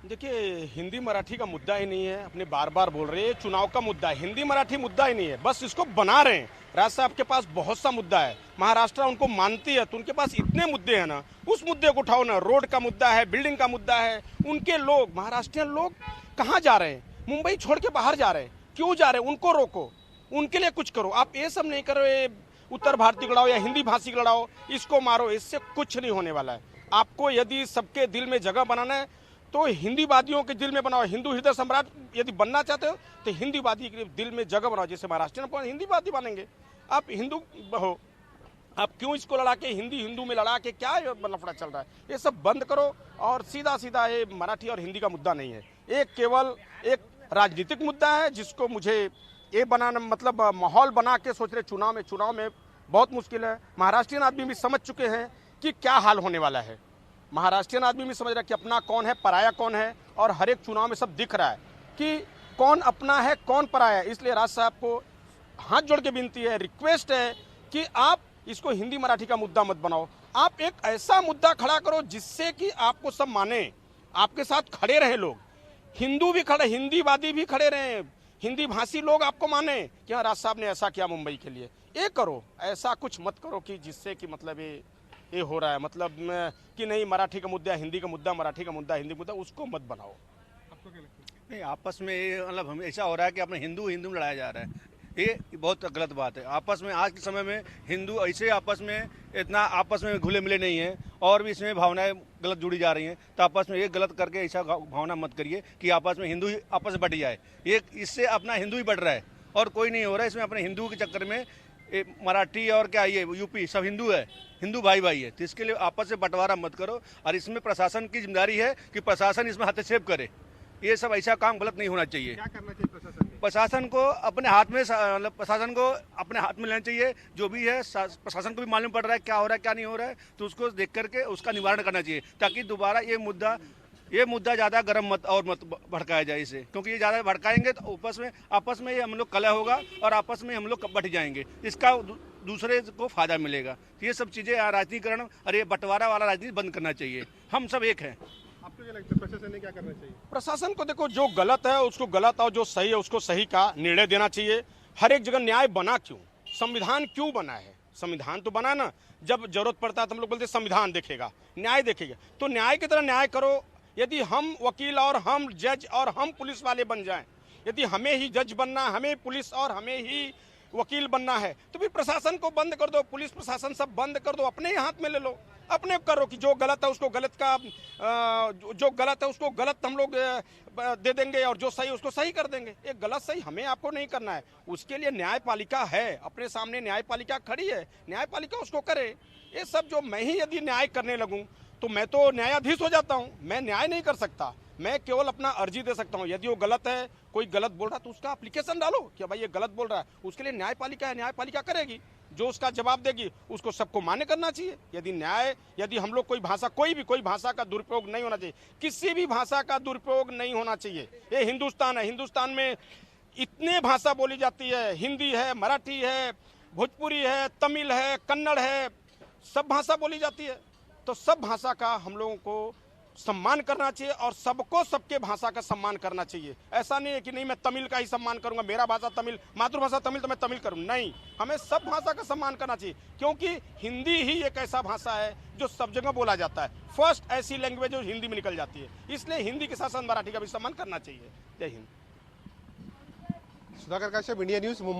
देखिए, हिंदी मराठी का मुद्दा ही नहीं है, अपने बार बार बोल रहे हैं, चुनाव का मुद्दा है, हिंदी मराठी मुद्दा ही नहीं है, बस इसको बना रहे हैं। राज साहब के पास बहुत सा मुद्दा है, महाराष्ट्र उनको मानती है तो उनके पास इतने मुद्दे हैं ना, उस मुद्दे को उठाओ ना। रोड का मुद्दा है, बिल्डिंग का मुद्दा है। उनके लोग, महाराष्ट्रियन लोग कहाँ जा रहे हैं? मुंबई छोड़ के बाहर जा रहे हैं, क्यों जा रहे हैं? उनको रोको, उनके लिए कुछ करो। आप ये सब नहीं करो, उत्तर भारतीय लड़ाओ या हिंदी भाषी लड़ाओ, इसको मारो, इससे कुछ नहीं होने वाला है। आपको यदि सबके दिल में जगह बनाना है तो हिंदीवादियों के दिल में बनाओ। हिंदू हृदय सम्राट यदि बनना चाहते हो तो हिंदीवादी के दिल में जगह बनाओ। जैसे महाराष्ट्र में हिंदीवादी बनेंगे, आप हिंदू हो, आप क्यों इसको लड़ा के हिंदू में लड़ा के क्या लफड़ा चल रहा है? ये सब बंद करो। और सीधा ये मराठी और हिंदी का मुद्दा नहीं है, ये केवल एक राजनीतिक मुद्दा है जिसको मुझे ये बनाना, मतलब माहौल बना के सोच रहे चुनाव में बहुत मुश्किल है। महाराष्ट्रियन आदमी भी समझ चुके हैं कि क्या हाल होने वाला है। महाराष्ट्रियन आदमी भी समझ रहा है कि अपना कौन है, पराया कौन है, और हर एक चुनाव में सब दिख रहा है कि कौन अपना है, कौन पराया है। इसलिए राज साहब को हाथ जोड़ के विनती है, रिक्वेस्ट है कि आप इसको हिंदी मराठी का मुद्दा मत बनाओ। आप एक ऐसा मुद्दा खड़ा करो जिससे कि आपको सब माने, आपके साथ खड़े रहे लोग, हिंदू भी खड़े, हिंदीवादी भी खड़े रहे, हिंदी भाषी लोग आपको माने कि हाँ राज साहब ने ऐसा किया मुंबई के लिए। ये करो, ऐसा कुछ मत करो कि जिससे कि मतलब ये हो रहा है, मतलब कि नहीं मराठी का मुद्दा हिंदी का मुद्दा, मराठी का मुद्दा हिंदी मुद्दा, उसको मत बनाओ। आपको क्या लगता है? नहीं, आपस में ये मतलब हम ऐसा हो रहा है कि अपने हिंदू हिंदू में लड़ाया जा रहा है। ये बहुत गलत बात है। आपस में आज के समय में हिंदू ऐसे आपस में इतना आपस में घुले मिले नहीं हैं और भी इसमें भावनाएं गलत जुड़ी जा रही हैं। तो आपस में ये गलत करके ऐसा भावना मत करिए कि आपस में हिंदू ही आपस में बट जाए। ये इससे अपना हिंदू ही बढ़ रहा है और कोई नहीं हो रहा है। इसमें अपने हिंदू के चक्कर में मराठी और क्या ये यूपी सब हिंदू है, हिंदू भाई भाई है। तो इसके लिए आपस में बंटवारा मत करो और इसमें प्रशासन की जिम्मेदारी है कि प्रशासन इसमें हस्तक्षेप करे। ये सब ऐसा काम गलत नहीं होना चाहिए। क्या करना चाहिए प्रशासन को? प्रशासन को अपने हाथ में मतलब प्रशासन को अपने हाथ में लेना चाहिए। जो भी है प्रशासन को भी मालूम पड़ रहा है क्या हो रहा है क्या नहीं हो रहा है, तो उसको देख करके उसका निवारण करना चाहिए ताकि दोबारा ये मुद्दा ज़्यादा गर्म मत भड़काया जाए इसे, क्योंकि ये ज़्यादा भड़काएंगे तो आपस में ये हम लोग कलह होगा और आपस में हम लोग बट जाएंगे। इसका दूसरे को फायदा मिलेगा। तो ये सब चीज़ें राजनीतिकरण और ये बंटवारा वाला राजनीति बंद करना चाहिए। हम सब एक हैं। आपको क्या लगता है प्रशासन ने क्या करना चाहिए? प्रशासन को देखो, जो गलत है उसको गलत और जो सही है उसको सही का निर्णय देना चाहिए। हर एक जगह न्याय बना क्यों? संविधान क्यों बना है? संविधान तो बना ना, जब जरूरत पड़ता है तो हम लोग बोलते संविधान देखेगा, न्याय देखेगा। तो न्याय की तरह न्याय करो। यदि हम वकील और हम जज और हम पुलिस वाले बन जाएं, यदि हमें ही जज बनना, हमें पुलिस और हमें ही वकील बनना है, तो फिर प्रशासन को बंद कर दो, पुलिस प्रशासन सब बंद कर दो, अपने ही हाथ में ले लो, अपने करो कि जो गलत है उसको गलत का जो गलत है उसको गलत हम लोग दे देंगे और जो सही है उसको सही कर देंगे। ये गलत सही हमें आपको नहीं करना है। उसके लिए न्यायपालिका है, अपने सामने न्यायपालिका खड़ी है, न्यायपालिका उसको करे। ये सब जो मैं ही यदि न्याय करने लगूं तो मैं तो न्यायाधीश हो जाता हूं। मैं न्याय नहीं कर सकता, मैं केवल अपना अर्जी दे सकता हूं। यदि वो गलत है, कोई गलत बोल रहा है तो उसका एप्लीकेशन डालो कि भाई ये गलत बोल रहा है। उसके लिए न्यायपालिका है, न्यायपालिका करेगी, जो उसका जवाब देगी उसको सबको मान्य करना चाहिए। यदि हम लोग कोई भाषा का दुरुपयोग नहीं होना चाहिए, किसी भी भाषा का दुरुपयोग नहीं होना चाहिए। ये हिंदुस्तान है, हिंदुस्तान में इतने भाषा बोली जाती है, हिंदी है, मराठी है, भोजपुरी है, तमिल है, कन्नड़ है, सब भाषा बोली जाती है। तो सब भाषा का हम लोगों को सम्मान करना चाहिए और सबको सबके भाषा का सम्मान करना चाहिए। ऐसा नहीं है कि नहीं मैं तमिल का ही सम्मान करूंगा, मेरा भाषा तमिल, मातृभाषा तमिल तो मैं तमिल करूं। नहीं, हमें सब भाषा का सम्मान करना चाहिए, क्योंकि हिंदी ही एक ऐसा भाषा है जो सब जगह बोला जाता है। फर्स्ट ऐसी लैंग्वेज जो हिंदी में निकल जाती है, इसलिए हिंदी के साथ साथ मराठी का भी सम्मान करना चाहिए। जय हिंद। Sudhakar Kashyap, India News, Mumbai.